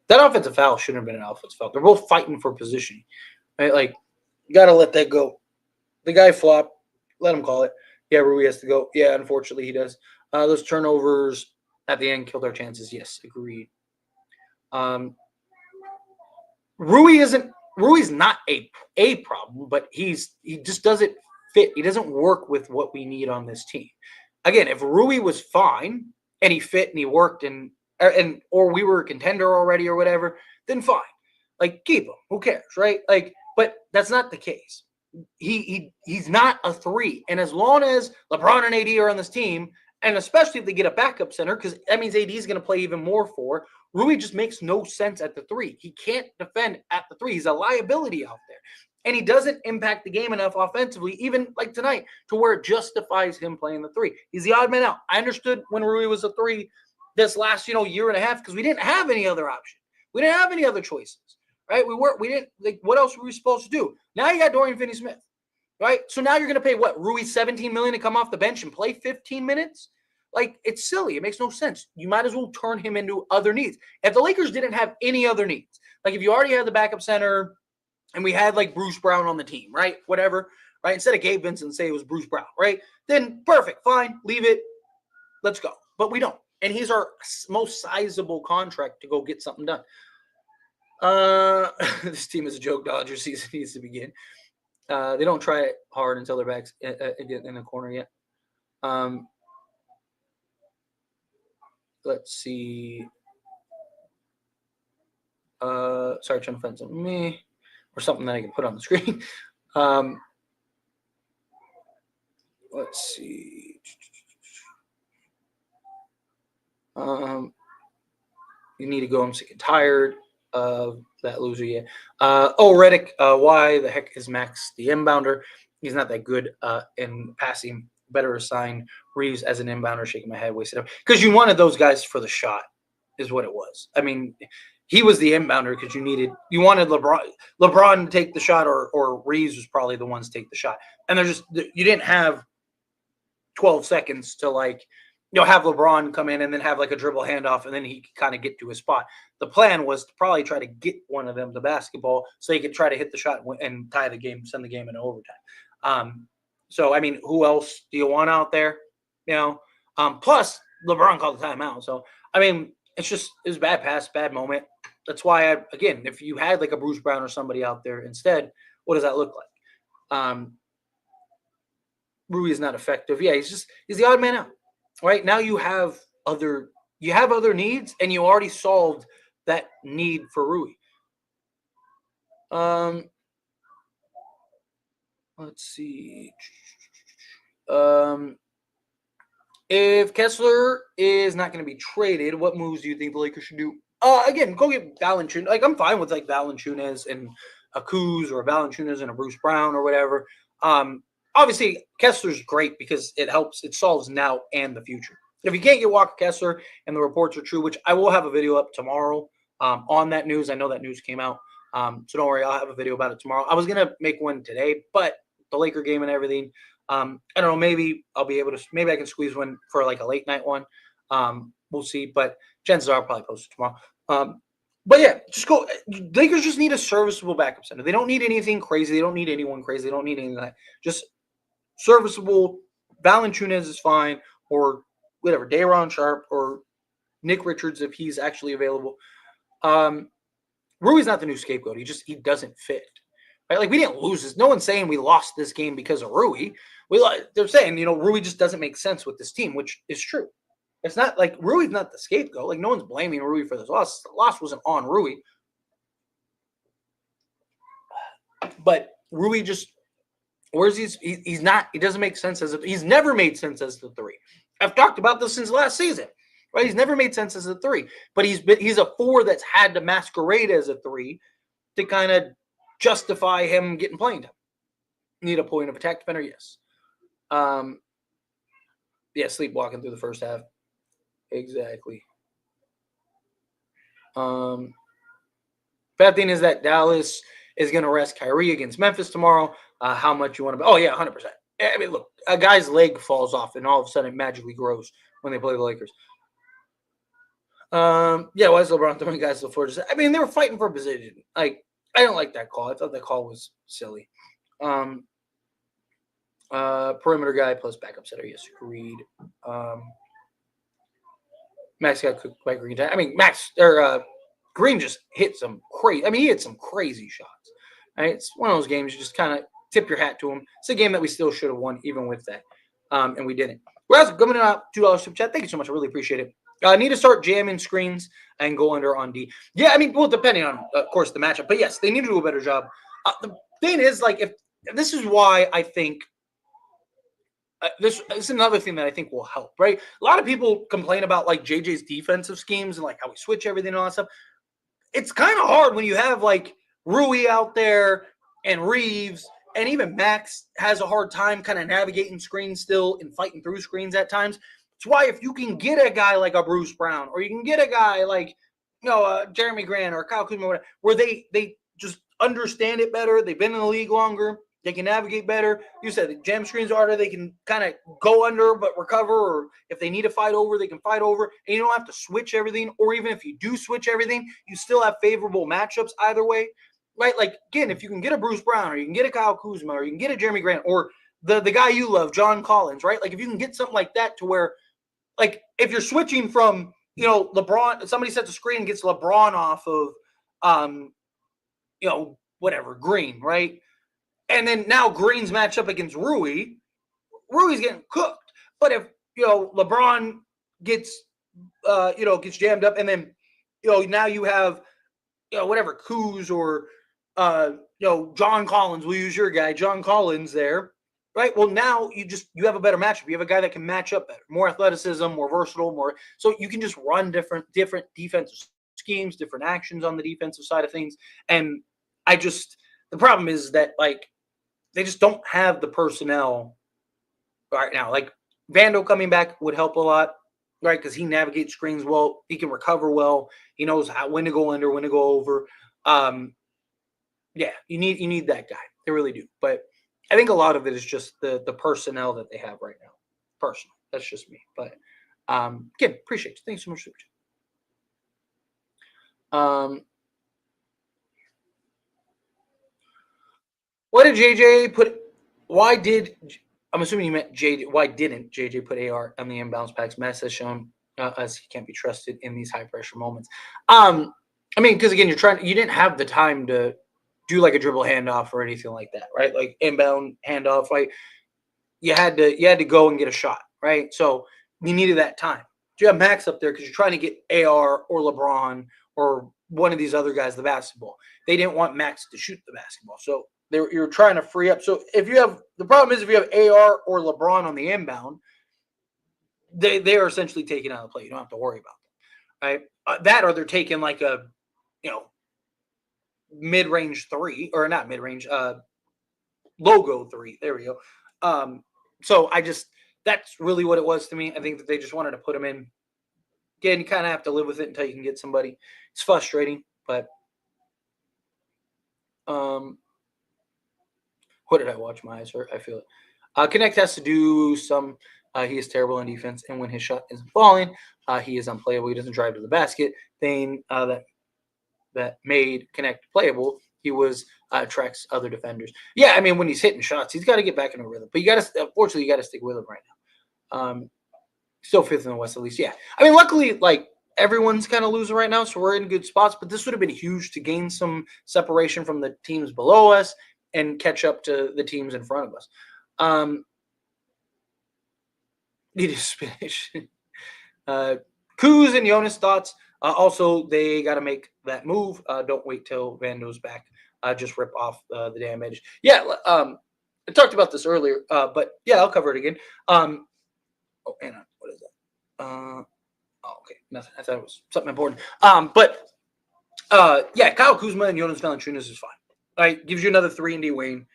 Speaker 1: That offensive foul shouldn't have been an offensive foul. They're both fighting for position. Right? Like, you got to let that go. The guy flopped. Let him call it. Yeah, Rui has to go. Yeah, unfortunately, he does. Those turnovers at the end killed our chances. Yes, agreed. Rui's not a problem, but he just doesn't fit. He doesn't work with what we need on this team. Again, if Rui was fine and he fit and he worked or we were a contender already or whatever, then fine. Like, keep him. Who cares, right? Like, but that's not the case. He's not a 3. And as long as LeBron and AD are on this team, and especially if they get a backup center, because that means AD is going to play even more 4, Rui just makes no sense at the 3. He can't defend at the 3. He's a liability out there. And he doesn't impact the game enough offensively, even like tonight, to where it justifies him playing the 3. He's the odd man out. I understood when Rui was a 3 this last, year and a half, because we didn't have any other option. We didn't have any other choices, right? We didn't, like, what else were we supposed to do? Now you got Dorian Finney-Smith, right? So now you're going to pay Rui $17 million to come off the bench and play 15 minutes? Like, it's silly. It makes no sense. You might as well turn him into other needs. If the Lakers didn't have any other needs, like if you already had the backup center and we had like Bruce Brown on the team, right? Whatever, right? Instead of Gabe Vincent, say it was Bruce Brown, right? Then perfect, fine, leave it. Let's go. But we don't. And he's our most sizable contract to go get something done. This team is a joke. Dodger season needs to begin. They don't try it hard until their backs in the corner yet. Let's see. Sorry, trying to find something or something that I can put on the screen. Let's see. You need to go. I'm sick and tired of that loser yet. Redick. Why the heck is Max the inbounder? He's not that good in passing. Better assign Reeves as an inbounder. Shaking my head, wasted up. Because you wanted those guys for the shot, is what it was. I mean, he was the inbounder because you wanted LeBron to take the shot, or Reeves was probably the ones to take the shot. And you didn't have 12 seconds to have LeBron come in and then have like a dribble handoff and then he could kind of get to his spot. The plan was to probably try to get one of them the basketball so he could try to hit the shot and tie the game, send the game into overtime. So, I mean, who else do you want out there? Plus LeBron called the timeout. So, I mean, it was a bad pass, bad moment. That's why, if you had like a Bruce Brown or somebody out there instead, what does that look like? Rui is not effective. Yeah, he's the odd man out. Right now you have other needs, and you already solved that need for Rui. Let's see. If Kessler is not going to be traded, what moves do you think the Lakers should do? Again, go get Valanciunas. Like, I'm fine with like Valanciunas and a Kuz or a Valanciunas and a Bruce Brown or whatever. Obviously, Kessler's great because it solves now and the future. If you can't get Walker Kessler and the reports are true, which I will have a video up tomorrow on that news. I know that news came out. So don't worry, I'll have a video about it tomorrow. I was going to make one today, but the Laker game and everything, I don't know, maybe I'll be able to, maybe I can squeeze one for like a late night one. We'll see, but chances are I'll probably post it tomorrow. But yeah, just go. Lakers just need a serviceable backup center. They don't need anything crazy. They don't need anyone crazy. They don't need anything like that. Just serviceable. Valanciunas is fine, or whatever, Day'Ron Sharpe or Nick Richards if he's actually available. Rui's not the new scapegoat. He doesn't fit. Right? Like we didn't lose this. No one's saying we lost this game because of Rui. They're saying, Rui just doesn't make sense with this team, which is true. It's not like Rui's not the scapegoat. Like no one's blaming Rui for this loss. The loss wasn't on Rui. But Rui just he's not, he doesn't make sense he's never made sense as the three. I've talked about this since last season. Right? He's never made sense as a three. But he's a four that's had to masquerade as a three to kind of justify him getting playing time. Need a point of attack defender? Yes. Sleepwalking through the first half. Exactly. Bad thing is that Dallas is going to rest Kyrie against Memphis tomorrow. How much you want to? Oh yeah, 100%. I mean, look, a guy's leg falls off, and all of a sudden it magically grows when they play the Lakers. Why is LeBron throwing guys to the floor? I mean, they were fighting for position. Like, I don't like that call. I thought that call was silly. Perimeter guy plus backup setter. Yes, agreed. Max got cooked by Green. I mean, Green just hit some crazy. I mean, he hit some crazy shots. Right? It's one of those games you just kind of tip your hat to him. It's a game that we still should have won, even with that, and we didn't. Whereas coming out $2 super chat. Thank you so much. I really appreciate it. I need to start jamming screens and go under on D. Yeah, I mean, well, depending on, of course, the matchup. But yes, they need to do a better job. The thing is, like, if this is why I think this is another thing that I think will help, right? A lot of people complain about like JJ's defensive schemes and like how we switch everything and all that stuff. It's kind of hard when you have like Rui out there and Reeves, and even Max has a hard time kind of navigating screens still and fighting through screens at times. It's why if you can get a guy like a Bruce Brown, or you can get a guy like Jeremy Grant or Kyle Kuzma, where they just understand it better, they've been in the league longer, they can navigate better. You said the jam screens are harder. They can kind of go under but recover, or if they need to fight over, they can fight over. And you don't have to switch everything, or even if you do switch everything, you still have favorable matchups either way, right? Like, again, if you can get a Bruce Brown, or you can get a Kyle Kuzma, or you can get a Jeremy Grant, or the guy you love, John Collins, right? Like, if you can get something like that to where, like, if you're switching from, LeBron, somebody sets a screen and gets LeBron off of, whatever, Green, right? And then now Green's match up against Rui. Rui's getting cooked. But if, LeBron gets jammed up, and then, now you have, whatever, Kuz or, John Collins, we'll use your guy, John Collins there, right? Well, now you have a better matchup. You have a guy that can match up better, more athleticism, more versatile, so you can just run different defensive schemes, different actions on the defensive side of things. And the problem is that, like, they just don't have the personnel right now. Like, Vando coming back would help a lot, right? Because he navigates screens well. He can recover well. He knows when to go under, when to go over. You need that guy. They really do. But I think a lot of it is just the personnel that they have right now. Personally, that's just me. But again, appreciate you. Thanks so much. What did JJ put? I'm assuming you meant JJ. Why didn't JJ put AR on the inbounds packs? Matt has shown us he can't be trusted in these high pressure moments. I mean, because again, you didn't have the time to do like a dribble handoff or anything like that, right? Like inbound handoff, like you had to go and get a shot, right? So you needed that time. You have Max up there because you're trying to get AR or LeBron or one of these other guys the basketball. They didn't want Max to shoot the basketball, so you're trying to free up. So if you have the problem is if you have AR or LeBron on the inbound, they are essentially taken out of the play. You don't have to worry about them, right? That or they're taking like a mid-range three, or not mid-range, logo three. There we go. So that's really what it was to me. I think that they just wanted to put him in. Again, you kind of have to live with it until you can get somebody. It's frustrating, but what did I watch? My eyes hurt. I feel it. Knecht has to do some. He is terrible in defense, and when his shot isn't falling, he is unplayable. He doesn't drive to the basket. Thing that made Knecht playable, he tracks other defenders. Yeah, I mean, when he's hitting shots, he's got to get back in a rhythm. But unfortunately, you got to stick with him right now. Still fifth in the West, at least. Yeah, I mean, luckily, like everyone's kind of losing right now, so we're in good spots. But this would have been huge to gain some separation from the teams below us and catch up to the teams in front of us. Need to finish. Kuz and Jonas thoughts. Also, they got to make that move. Don't wait till Vando's back. Just rip off the damage. Yeah, I talked about this earlier, but yeah, I'll cover it again. Oh, hang on. What is that? Okay, nothing. I thought it was something important. But yeah, Kyle Kuzma and Jonas Valanciunas is fine. Right, gives you another 3-and-D wing.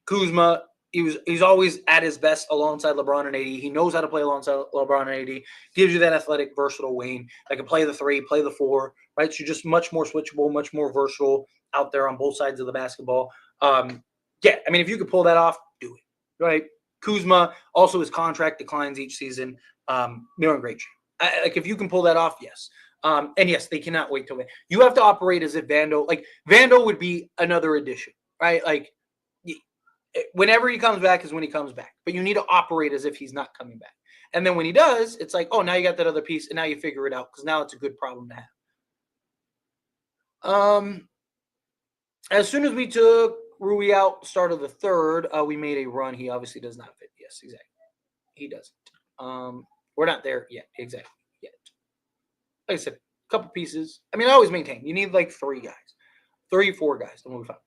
Speaker 1: Kuzma, he's always at his best alongside LeBron and AD. He knows how to play alongside LeBron and AD. Gives you that athletic, versatile wing that can play the 3, play the 4. Right, so you're just much more switchable, much more versatile out there on both sides of the basketball. Yeah, I mean, if you could pull that off, do it. Right, Kuzma, also his contract declines each season. They're in great shape. Like if you can pull that off, yes. And yes, they cannot wait till then. You have to operate as if Vando would be another addition, right? Like whenever he comes back is when he comes back, but you need to operate as if he's not coming back. And then when he does, it's like, oh, now you got that other piece, and now you figure it out because now it's a good problem to have. As soon as we took Rui out, start of the third, we made a run. He obviously does not fit. Yes, exactly. He doesn't. We're not there yet. Exactly. Yet. Like I said, a couple pieces. I mean, I always maintain you need like 3 guys, 3, 4 guys to move on.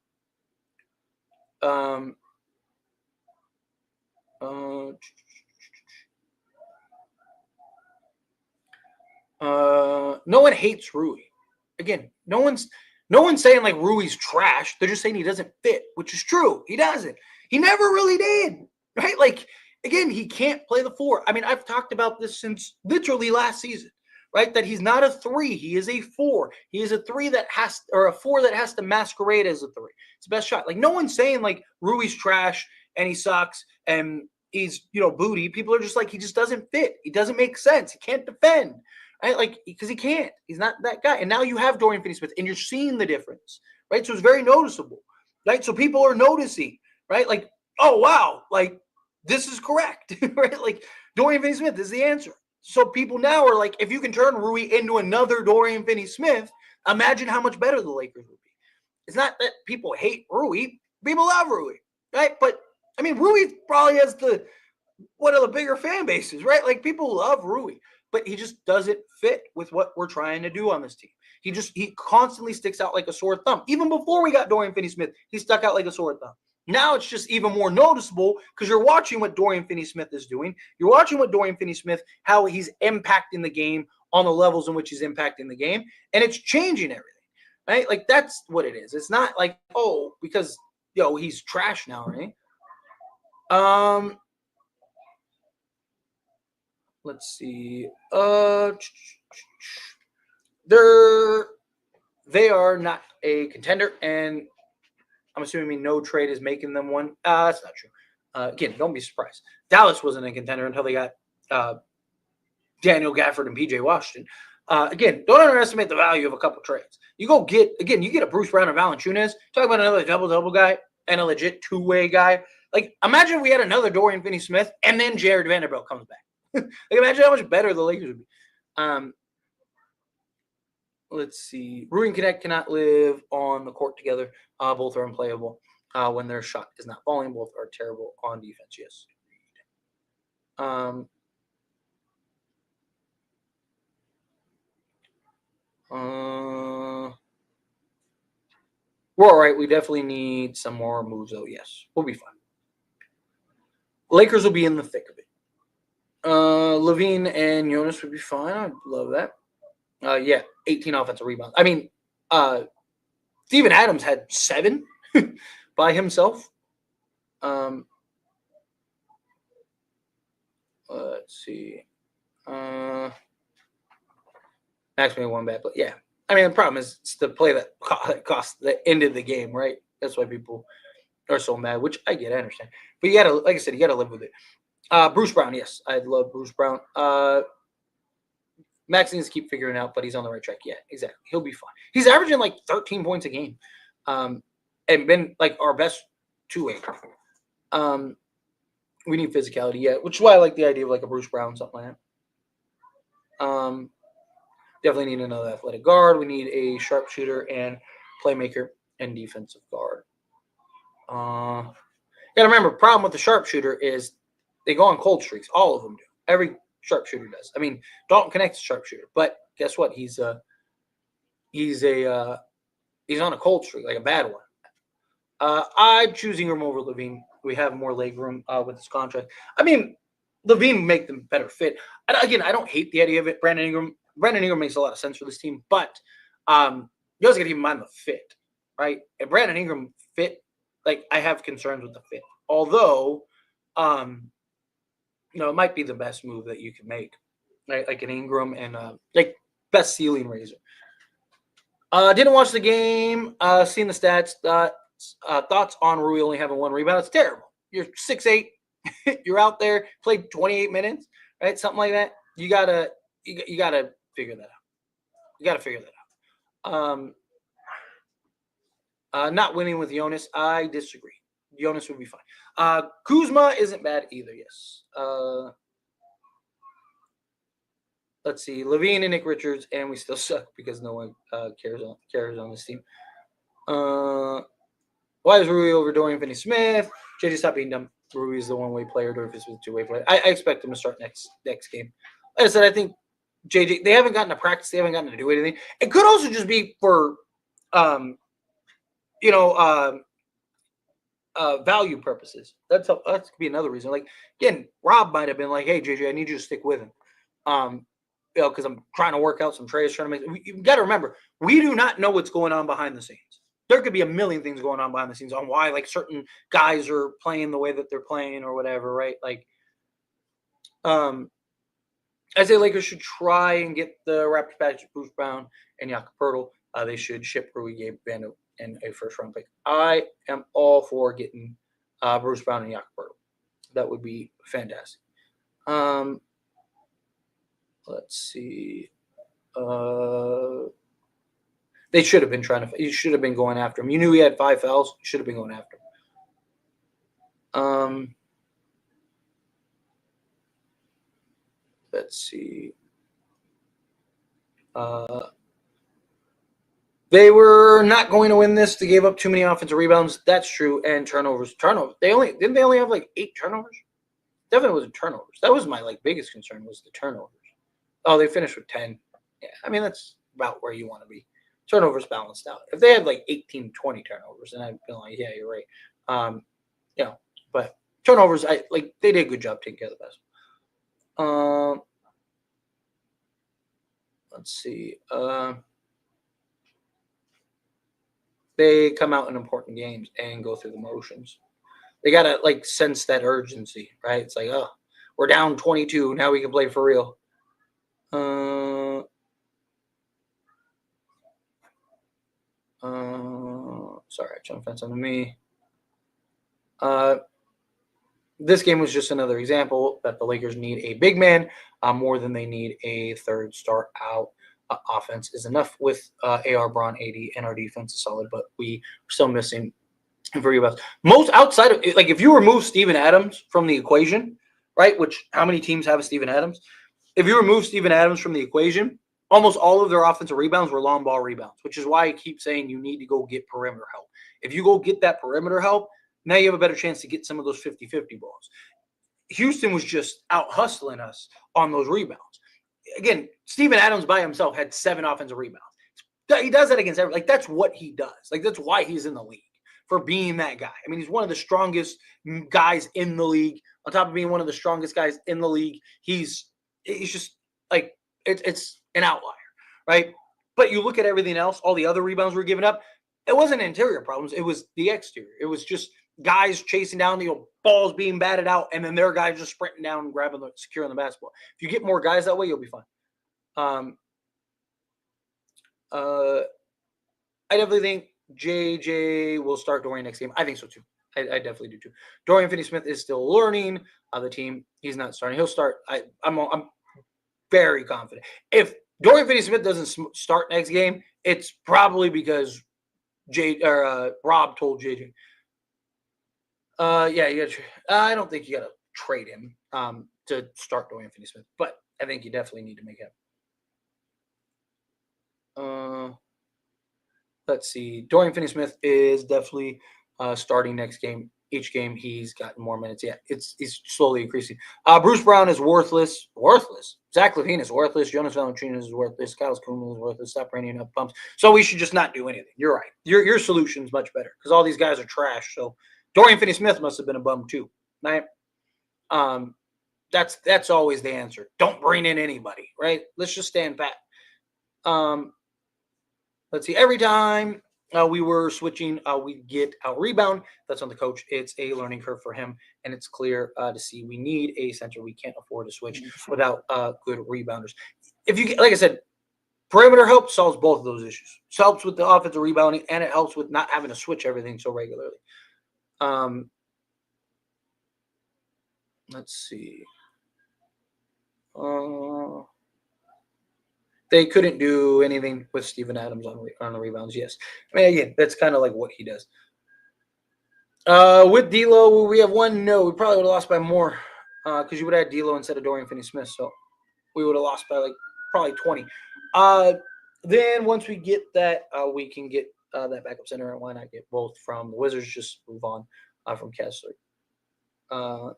Speaker 1: No one hates Rui. Again, no one's saying like Rui's trash. They're just saying he doesn't fit, which is true. He doesn't. He never really did. Right? Like, again, he can't play the 4. I mean, I've talked about this since literally last season. Right, that he's not a 3. He is a 4. He is a 3 or a 4 that has to masquerade as a 3. It's the best shot. Like no one's saying like Rui's trash and he sucks and he's booty. People are just like he just doesn't fit. He doesn't make sense. He can't defend. Right, like because he can't. He's not that guy. And now you have Dorian Finney-Smith, and you're seeing the difference. Right, so it's very noticeable. Right, so people are noticing. Right, like oh wow, like this is correct. Right, like Dorian Finney-Smith is the answer. So people now are like, if you can turn Rui into another Dorian Finney-Smith, imagine how much better the Lakers would be. It's not that people hate Rui. People love Rui, right? But, I mean, Rui probably has one of the bigger fan bases, right? Like, people love Rui. But he just doesn't fit with what we're trying to do on this team. He constantly sticks out like a sore thumb. Even before we got Dorian Finney-Smith, he stuck out like a sore thumb. Now it's just even more noticeable because you're watching what Dorian Finney-Smith is doing. You're watching what Dorian Finney-Smith, how he's impacting the game on the levels in which he's impacting the game, and it's changing everything, right? Like that's what it is. It's not like because he's trash now, right? Let's see. They are not a contender, and I'm assuming no trade is making them one. That's not true. Again, don't be surprised. Dallas wasn't a contender until they got Daniel Gafford and PJ Washington. Again, don't underestimate the value of a couple trades. You get a Bruce Brown and Valanciunas. Talk about another double-double guy and a legit 2-way guy. Like, imagine we had another Dorian Finney-Smith and then Jared Vanderbilt comes back. Like, imagine how much better the Lakers would be. Let's see. Rui and Knecht cannot live on the court together. Both are unplayable when their shot is not falling. Both are terrible on defense. Yes. We're all right. We definitely need some more moves, though. Yes, we'll be fine. Lakers will be in the thick of it. Levine and Jonas would be fine. I'd love that. Yeah, 18 offensive rebounds. I mean, Steven Adams had 7 by himself. Let's see. Max made 1 bad, but yeah. I mean, the problem is it's the play that cost that ended the game, right? That's why people are so mad, which I get, I understand. But you gotta, like I said, you gotta live with it. Bruce Brown, yes, I love Bruce Brown. Max needs to keep figuring out, but he's on the right track. Yeah, exactly. He'll be fine. He's averaging like 13 points a game, and been like our best 2-way. We need physicality, yeah, which is why I like the idea of like a Bruce Brown, something like that. Definitely need another athletic guard. We need a sharpshooter and playmaker and defensive guard. Got to remember, problem with the sharpshooter is they go on cold streaks. All of them do. Every sharpshooter does. I mean, Dalton Connect's a sharpshooter, but guess what? He's on a cold streak, like a bad one. I'm choosing Ingram over LaVine. We have more leg room with this contract. I mean, LaVine would make them better fit. Again, I don't hate the idea of it. Brandon Ingram makes a lot of sense for this team, but you also got to keep in mind the fit, right? If Brandon Ingram fit, like I have concerns with the fit. Although, it might be the best move that you can make, right? Like an Ingram and like best ceiling raiser. Didn't watch the game. Seen the stats. Thoughts on Rui only having 1 rebound? It's terrible. You're 6'8". You're out there, played 28 minutes, right? Something like that. You gotta figure that out. You gotta figure that out. Not winning with Jonas, I disagree. Jonas would be fine. Kuzma isn't bad either. Yes. Let's see, LaVine and Nick Richards, and we still suck because no one cares on this team. Why is Rui over Dorian Finney-Smith? JJ, stop being dumb. Rui is the 1-way player. Dorian Finney-Smith is a 2-way player. I expect him to start next game. Like I said, I think JJ, they haven't gotten to practice. They haven't gotten to do anything. It could also just be for, value purposes. That could be another reason. Like, again, Rob might have been like, hey, JJ, I need you to stick with him. Because I'm trying to work out some trades, trying to make. You got to remember, we do not know what's going on behind the scenes. There could be a million things going on behind the scenes on why, like, certain guys are playing the way that they're playing or whatever, right? Like, I say Lakers should try and get the Raptors package Bruce Brown and Jakob Poeltl. They should ship Rui, Gabe Bando, and a first-round pick. I am all for getting Bruce Brown and Jakob Poeltl. That would be fantastic. Let's see. They should have been you should have been going after him. You knew he had 5 fouls. You should have been going after him. Let's see. They were not going to win this. They gave up too many offensive rebounds. That's true. And turnovers. They only have like 8 turnovers? Definitely wasn't turnovers. That was my biggest concern was the turnovers. Oh, they finished with 10. Yeah, I mean, that's about where you want to be. Turnovers balanced out. If they had 18, 20 turnovers, then I'd be like, yeah, you're right. But turnovers, they did a good job taking care of the best. Let's see. They come out in important games and go through the motions. They got to, sense that urgency, right? It's like, oh, we're down 22. Now we can play for real. Sorry, I jumped on something to me. This game was just another example that the Lakers need a big man more than they need a third star out. Offense is enough with AR, Braun, AD, and our defense is solid, but we are still missing rebounds. Most outside of if you remove Steven Adams from the equation, right? Which how many teams have a Steven Adams? If you remove Steven Adams from the equation, almost all of their offensive rebounds were long ball rebounds, which is why I keep saying you need to go get perimeter help. If you go get that perimeter help, now you have a better chance to get some of those 50-50 balls. Houston was just out hustling us on those rebounds. Again, Steven Adams by himself had 7 offensive rebounds. He does that against everyone. That's what he does. That's why he's in the league, for being that guy. I mean, he's one of the strongest guys in the league. On top of being one of the strongest guys in the league, he's just it's an outlier, right? But you look at everything else, all the other rebounds we're giving up, it wasn't interior problems. It was the exterior. It was just guys chasing down the balls being batted out, and then their guys just sprinting down and grabbing securing the basketball. If you get more guys that way, you'll be fine. I definitely think JJ will start Dorian next game. I think so too. I definitely do too. Dorian Finney-Smith is still learning the team. He's not starting. He'll start. I'm very confident. If Dorian Finney-Smith doesn't start next game, it's probably because Rob told JJ. Yeah, you got. I don't think you got to trade him to start Dorian Finney-Smith, but I think you definitely need to make it. Let's see. Dorian Finney-Smith is definitely starting next game. Each game he's gotten more minutes. Yeah, he's slowly increasing. Bruce Brown is worthless. Worthless. Zach LaVine is worthless. Jonas Valanciunas is worthless. Kyle Kuzma is worthless. Stop raining up pumps. So we should just not do anything. You're right. Your solution's much better because all these guys are trash. So Dorian Finney-Smith must have been a bum too. Right? That's always the answer. Don't bring in anybody. Right? Let's just stand pat. Let's see. Every time we were switching, we get a rebound. That's on the coach. It's a learning curve for him, and it's clear to see we need a center. We can't afford to switch without good rebounders. If you get, like I said, perimeter help solves both of those issues. It helps with the offensive rebounding, and it helps with not having to switch everything so regularly. Let's see. They couldn't do anything with Steven Adams on the rebounds. Yes. I mean, again, that's kind of like what he does. With D'Lo, we have one. No, we probably would have lost by more because you would have had D'Lo instead of Dorian Finney-Smith. So we would have lost by like probably 20. Then once we get that, we can get that backup center. And why not get both from the Wizards? Just move on from Kessler. I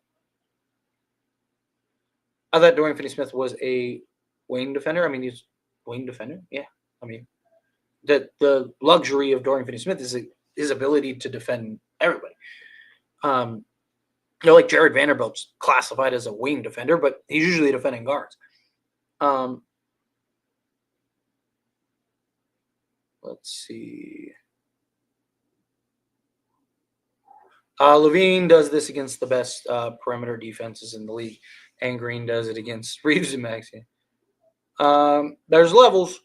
Speaker 1: thought Dorian Finney-Smith was a wing defender. I mean, he's wing defender. Yeah. I mean, the luxury of Dorian Finney-Smith is his ability to defend everybody. Like Jared Vanderbilt's classified as a wing defender, but he's usually defending guards. Let's see. LaVine does this against the best perimeter defenses in the league, and Green does it against Reeves and Maxey. There's levels.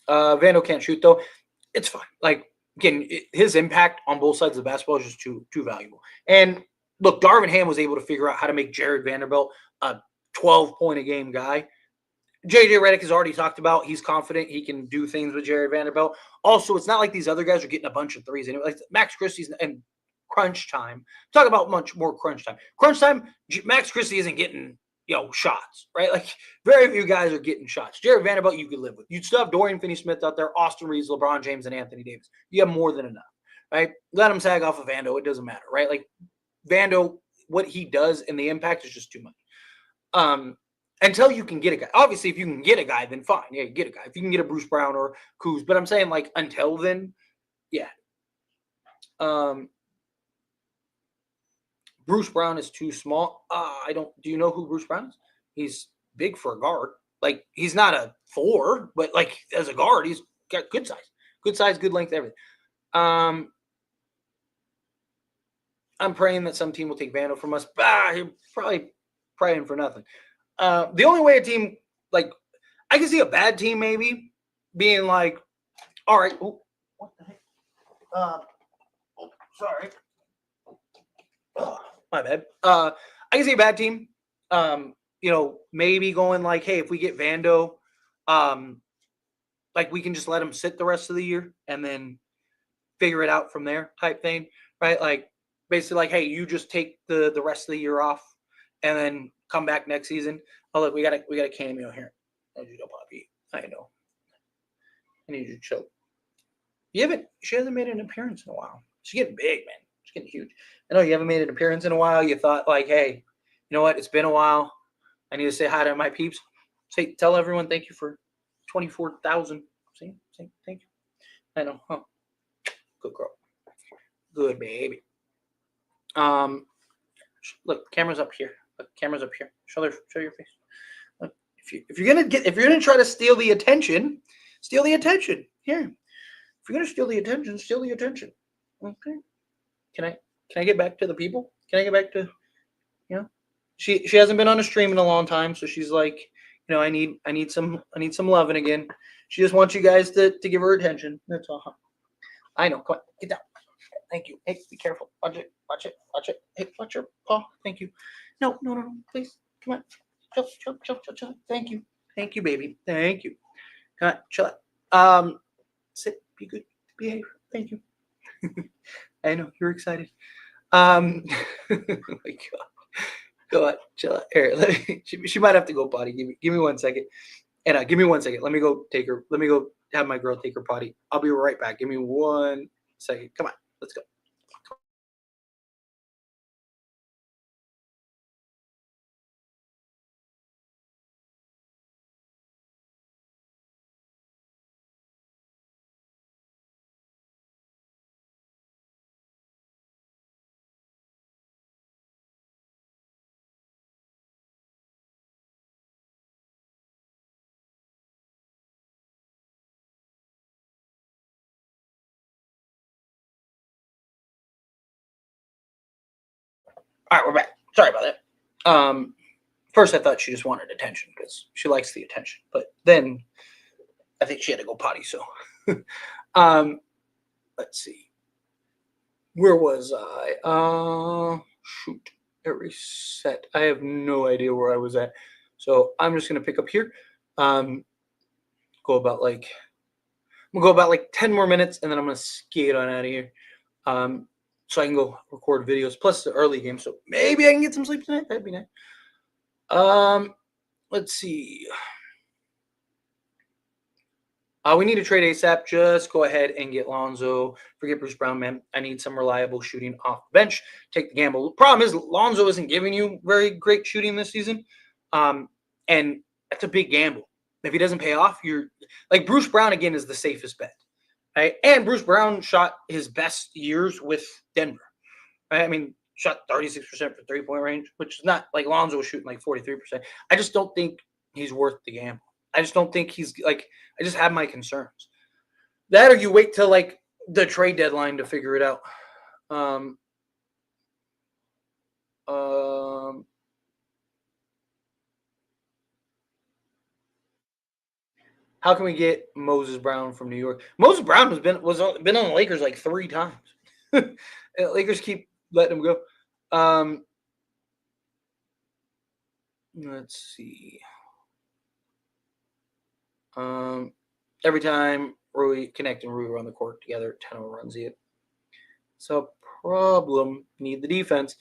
Speaker 1: Vando can't shoot though. It's fine. Like again, his impact on both sides of the basketball is just too valuable. And look, Darvin Ham was able to figure out how to make Jared Vanderbilt a 12-point-a-game guy. JJ Redick has already talked about he's confident he can do things with Jared Vanderbilt. Also, it's not like these other guys are getting a bunch of threes. Anyway, like Max Christie's and crunch time. Talk about much more crunch time. Crunch time, Max Christie isn't getting shots, right? Like very few guys are getting shots. Jared Vanderbilt you could live with. You'd still have Dorian Finney-Smith out there, Austin Reeves, LeBron James, and Anthony Davis. You have more than enough, right? Let him sag off of Vando. It doesn't matter, right? Like Vando, what he does and the impact is just too much. Until you can get a guy. Obviously, if you can get a guy, then fine. Yeah, you get a guy. If you can get a Bruce Brown or Kuz. But I'm saying, like, until then, yeah. Bruce Brown is too small. Do you know who Bruce Brown is? He's big for a guard. Like, he's not a 4, but, like, as a guard, he's got good size. Good size, good length, everything. I'm praying that some team will take Vando from us. He's probably praying for nothing. The only way a team, like, I can see a bad team maybe being like, all right, what the heck? Sorry. My bad. I can see a bad team, maybe going like, hey, if we get Vando, like we can just let him sit the rest of the year and then figure it out from there type thing, right? Like basically like, hey, you just take the rest of the year off and then come back next season. Oh, look, we got a cameo here. I need you, Poppy. I know. I need you to choke. She hasn't made an appearance in a while. She's getting big, man. She's getting huge. I know you haven't made an appearance in a while. You thought like, hey, you know what? It's been a while. I need to say hi to my peeps. Tell everyone thank you for 24,000. Say thank you. I know. Huh. Good girl. Good baby. Look, camera's up here. Look, camera's up here. Show your face. Look, if you're gonna try to steal the attention here. If you're gonna steal the attention, steal the attention. Okay. Can I get back to the people? Can I get back to you know? She hasn't been on a stream in a long time, so she's like, I need some loving again. She just wants you guys to give her attention. That's all. I know. Come on, get down. Thank you. Hey, be careful. Watch it. Watch it. Watch it. Hey, watch your paw. Thank you. No, no, no, no. Please. Come on. Chill, chill, chill, chill, chill. Thank you. Thank you, baby. Thank you. Come on, chill out. Sit. Be good. Behave. Thank you. I know you're excited. Oh my God. Go on, chill out. Here, she might have to go potty. Give me 1 second. And give me 1 second. Let me go take her. Let me go have my girl take her potty. I'll be right back. Give me 1 second. Come on, let's go. All right, we're back. Sorry about that. First I thought she just wanted attention because she likes the attention, but then I think she had to go potty. So, let's see. Where was I? Shoot, it reset. I have no idea where I was at. So I'm just gonna pick up here. Go about like 10 more minutes, and then I'm gonna skate on out of here. So I can go record videos plus the early game. So maybe I can get some sleep tonight. That'd be nice. Let's see. We need to trade ASAP. Just go ahead and get Lonzo. Forget Bruce Brown, man. I need some reliable shooting off the bench. Take the gamble. The problem is Lonzo isn't giving you very great shooting this season. And that's a big gamble. If he doesn't pay off, you're like Bruce Brown again is the safest bet. Right? And Bruce Brown shot his best years with Denver. Right? I mean, shot 36% for 3-point range, which is not like Lonzo was shooting like 43%. I just don't think he's worth the gamble. I just don't think he's like, I just have my concerns. That or you wait till like the trade deadline to figure it out. How can we get Moses Brown from New York? Moses Brown has been on the Lakers like 3 times. Lakers keep letting him go. Let's see. Every time Rui and Rui are on the court together, Teno runs it. So problem, need the defense.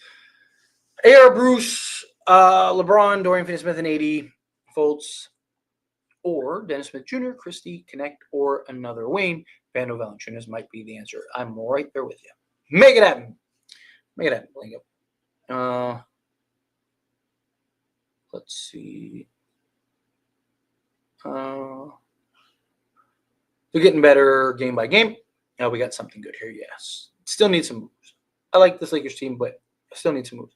Speaker 1: AR Bruce, LeBron, Dorian Finney-Smith, and AD, Fultz, or Dennis Smith Jr., Christie, Connect, or another Wayne. Vando Valanciunas might be the answer. I'm right there with you. Make it happen. Make it happen. Link up. Let's see. They're getting better game by game. Now we got something good here. Yes. Still need some moves. I like this Lakers team, but I still need some moves.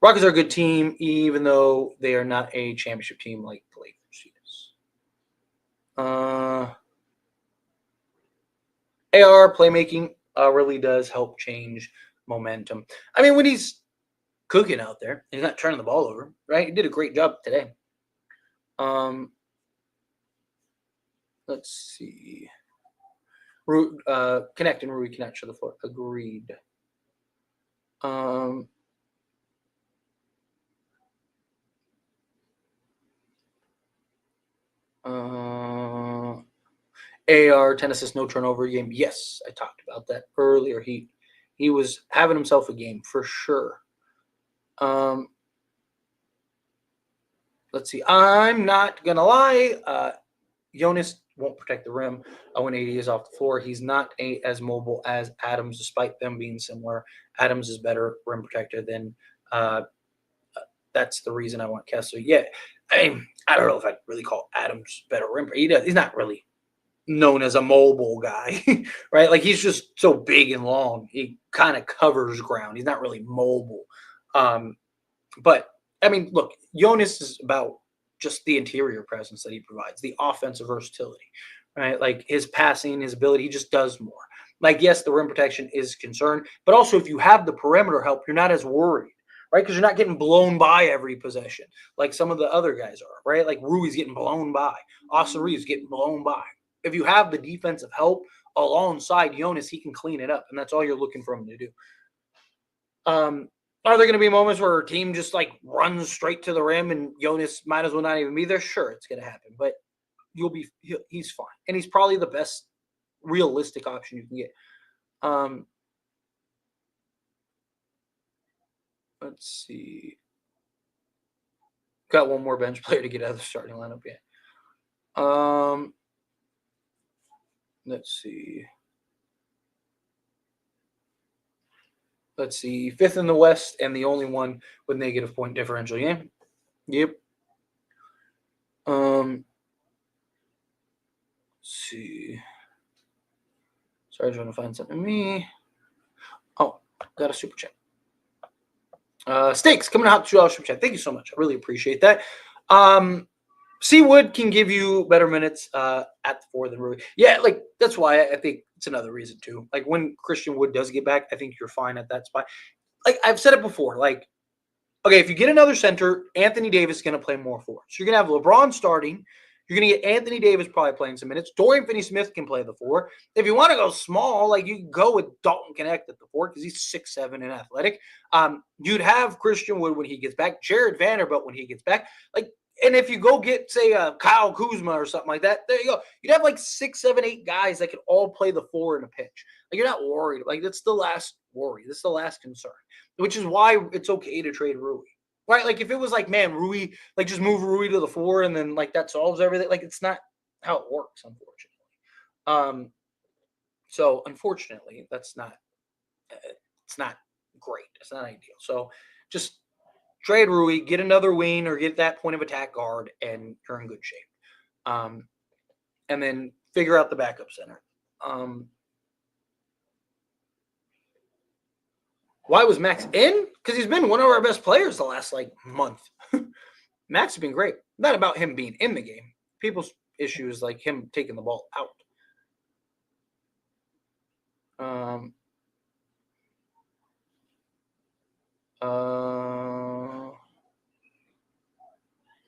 Speaker 1: Rockets are a good team, even though they are not a championship team like the Lakers. AR playmaking really does help change momentum. I mean, when he's cooking out there, he's not turning the ball over, right? He did a great job today. Let's see. Connect and Rui cannot show the floor. Agreed. AR 10 assists, no turnover game. Yes, I talked about that earlier. He was having himself a game for sure. Let's see. I'm not gonna lie. Jonas won't protect the rim when AD is off the floor. He's not as mobile as Adams, despite them being similar. Adams is better rim protector than. That's the reason I want Kessler. Yeah, I mean, I don't know if I'd really call Adams better rim. He's not really known as a mobile guy, right? Like he's just so big and long. He kind of covers ground. He's not really mobile. But I mean, look, Jonas is about just the interior presence that he provides, the offensive versatility, right? Like his passing, his ability, he just does more. Like, yes, the rim protection is concerned, but also if you have the perimeter help, you're not as worried, right? Because you're not getting blown by every possession like some of the other guys are, right? Like Rui's getting blown by, Austin Reeves getting blown by. If you have the defensive help alongside Jonas, he can clean it up, and that's all you're looking for him to do. Are there going to be moments where a team just like runs straight to the rim and Jonas might as well not even be there? Sure, it's going to happen, but he's fine, and he's probably the best realistic option you can get. Let's see. Got one more bench player to get out of the starting lineup yet. Let's see. Let's see. 5th in the West and the only one with negative point differential. Yeah. Yep. Let's see. Sorry, trying to find something. Me. Oh, got a super chat. Stakes coming out $2 super chat. Thank you so much. I really appreciate that. C Wood can give you better minutes at the 4 than Rui. Yeah, like that's why I think it's another reason too. Like when Christian Wood does get back, I think you're fine at that spot. Like I've said it before, like, okay, if you get another center, Anthony Davis is going to play more 4. So you're going to have LeBron starting. You're going to get Anthony Davis probably playing some minutes. Dorian Finney-Smith can play the 4. If you want to go small, like you can go with Dalton Connect at the 4 because he's 6'7" and athletic. You'd have Christian Wood when he gets back, Jared Vanderbilt when he gets back. Like, and if you go get, say, Kyle Kuzma or something like that, there you go. You'd have like 6, 7, 8 guys that could all play the 4 in a pinch. Like you're not worried. Like that's the last worry. That's the last concern, which is why it's okay to trade Rui. Right? Like if it was like, man, Rui, like just move Rui to the 4 and then like that solves everything. Like it's not how it works, unfortunately. So unfortunately, that's not. It's not great. It's not ideal. So just trade Rui, get another wing or get that point of attack guard, and you're in good shape. And then figure out the backup center. Why was Max in? Because he's been one of our best players the last like month. Max has been great. Not about him being in the game. People's issue is like him taking the ball out.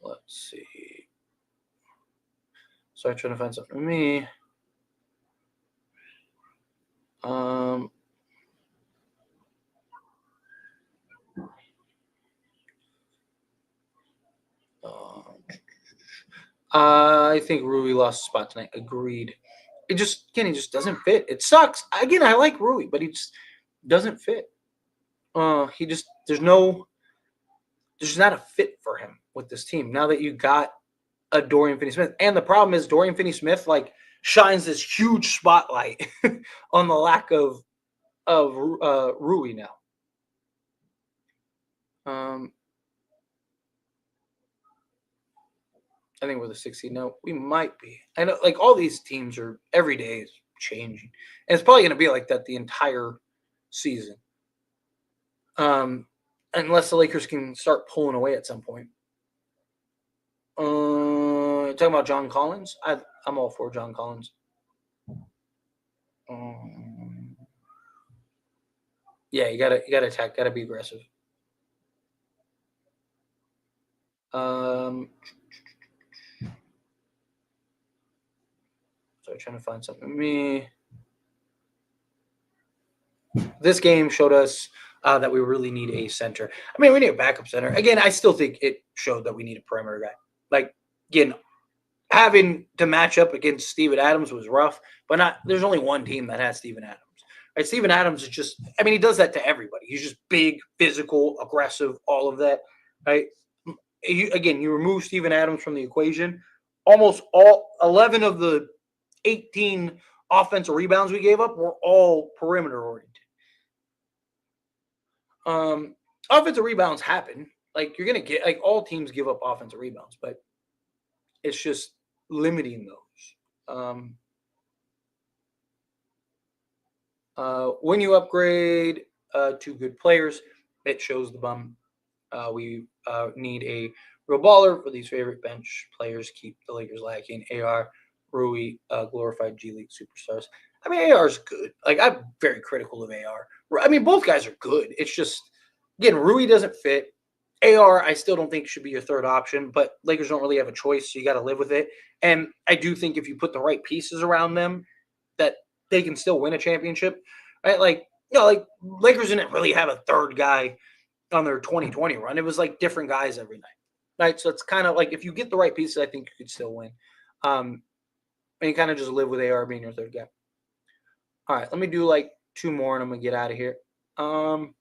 Speaker 1: Let's see. So I'm trying to find something for me. I think Rui lost a spot tonight. Agreed. He just doesn't fit. It sucks. Again, I like Rui, but he just doesn't fit. There's not a fit for him with this team. Now that you got a Dorian Finney-Smith. And the problem is Dorian Finney-Smith like shines this huge spotlight on the lack of Rui now. I think we're the 16. No, we might be. I know, like all these teams are every day is changing, and it's probably going to be like that the entire season, unless the Lakers can start pulling away at some point. Talking about John Collins, I'm all for John Collins. Yeah, you gotta attack, gotta be aggressive. So I'm trying to find something. This game showed us that we really need a center. I mean, we need a backup center. Again, I still think it showed that we need a perimeter guy. Like, again, having to match up against Steven Adams was rough, but there's only one team that has Steven Adams. Right? Steven Adams is just, I mean, he does that to everybody. He's just big, physical, aggressive, all of that. Right? You remove Steven Adams from the equation, almost all 11 of the 18 offensive rebounds we gave up were all perimeter oriented. Offensive rebounds happen. Like you're gonna get like all teams give up offensive rebounds, but it's just limiting those. When you upgrade to good players, it shows the bum. We need a real baller for these favorite bench players. Keep the Lakers lacking. AR, Rui, glorified G League superstars. I mean, AR's good. Like, I'm very critical of AR. I mean, both guys are good. It's just, again, Rui doesn't fit. AR, I still don't think should be your third option, but Lakers don't really have a choice, so you got to live with it. And I do think if you put the right pieces around them, that they can still win a championship, right? Like, like Lakers didn't really have a third guy on their 2020 run. It was like different guys every night, right? So it's kind of like if you get the right pieces, I think you could still win. And you kind of just live with AR being your third guy. All right, let me do like 2 more, and I'm gonna get out of here. Find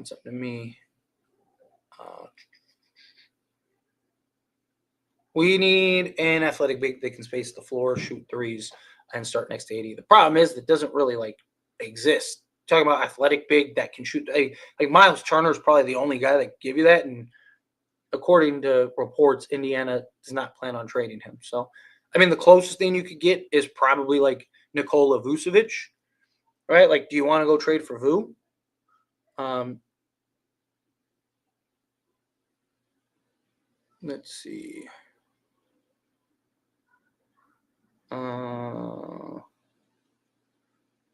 Speaker 1: something to me. We need an athletic big that can space the floor, shoot threes, and start next to 80. The problem is it doesn't really like exist. Talking about athletic big that can shoot, like Miles Turner is probably the only guy that can give you that, and according to reports, Indiana does not plan on trading him. So, I mean, the closest thing you could get is probably like Nikola Vucevic, right? Like, do you want to go trade for Vu? Let's see.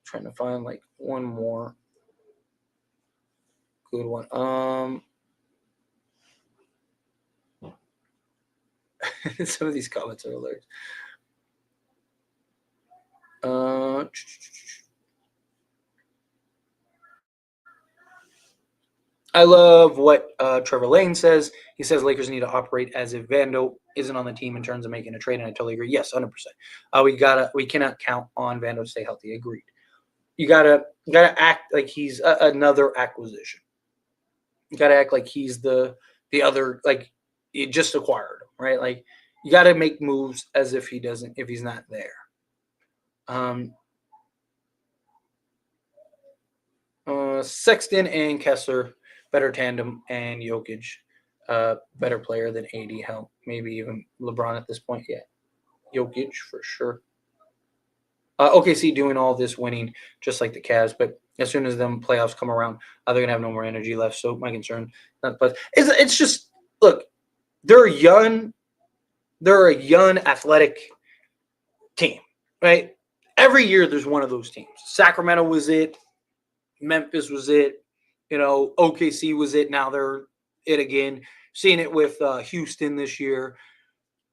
Speaker 1: Trying to find like one more good one. Some of these comments are hilarious. I love what Trevor Lane says. He says Lakers need to operate as if Vando isn't on the team in terms of making a trade, and I totally agree. Yes, 100%. We cannot count on Vando to stay healthy. Agreed. You gotta act like he's another acquisition. You gotta act like he's the other, like you just acquired him, right? Like you gotta make moves as if he's not there. Sexton and Kessler, better tandem, and Jokic, better player than AD. Hell, maybe even LeBron at this point. Yeah, Jokic for sure. OKC doing all this winning just like the Cavs, but as soon as them playoffs come around, they're gonna have no more energy left. So my concern, but it's just look, they're young, they're a young athletic team, right? Every year there's one of those teams. Sacramento was it, Memphis was it, OKC was it. Now they're it again. Seeing it with Houston this year,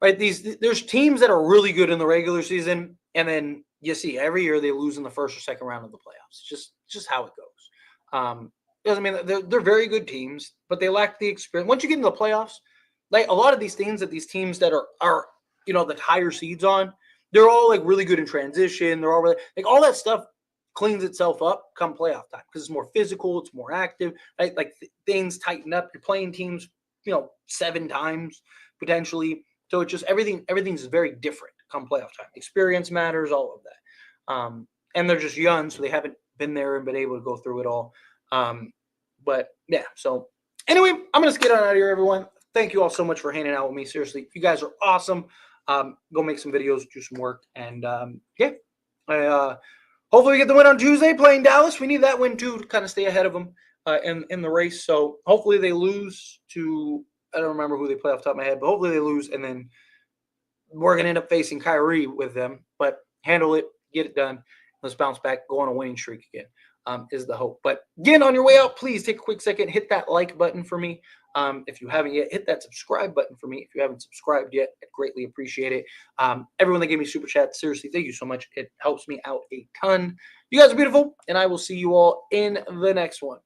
Speaker 1: right? There's teams that are really good in the regular season, and then you see every year they lose in the first or second round of the playoffs. It's just how it goes. Doesn't mean that they're very good teams, but they lack the experience. Once you get into the playoffs, like a lot of these teams that are the higher seeds on, they're all like really good in transition. They're all really like all that stuff cleans itself up come playoff time because it's more physical, it's more active. Right? Like things tighten up. You're playing teams, 7 times potentially. So it's just everything's very different come playoff time. Experience matters, all of that. And they're just young, so they haven't been there and been able to go through it all. But yeah, so anyway, I'm going to get on out of here, everyone. Thank you all so much for hanging out with me. Seriously, you guys are awesome. Go make some videos, do some work. And hopefully we get the win on Tuesday playing Dallas. We need that win too to kind of stay ahead of them in the race. So hopefully they lose to, I don't remember who they play off the top of my head, but hopefully they lose, and then we're going to end up facing Kyrie with them. But handle it, get it done. Let's bounce back, go on a winning streak again, is the hope. But again, on your way out, please take a quick second, hit that like button for me. If you haven't yet, hit that subscribe button for me. If you haven't subscribed yet, I'd greatly appreciate it. Everyone that gave me super chat, seriously, thank you so much. It helps me out a ton. You guys are beautiful, and I will see you all in the next one.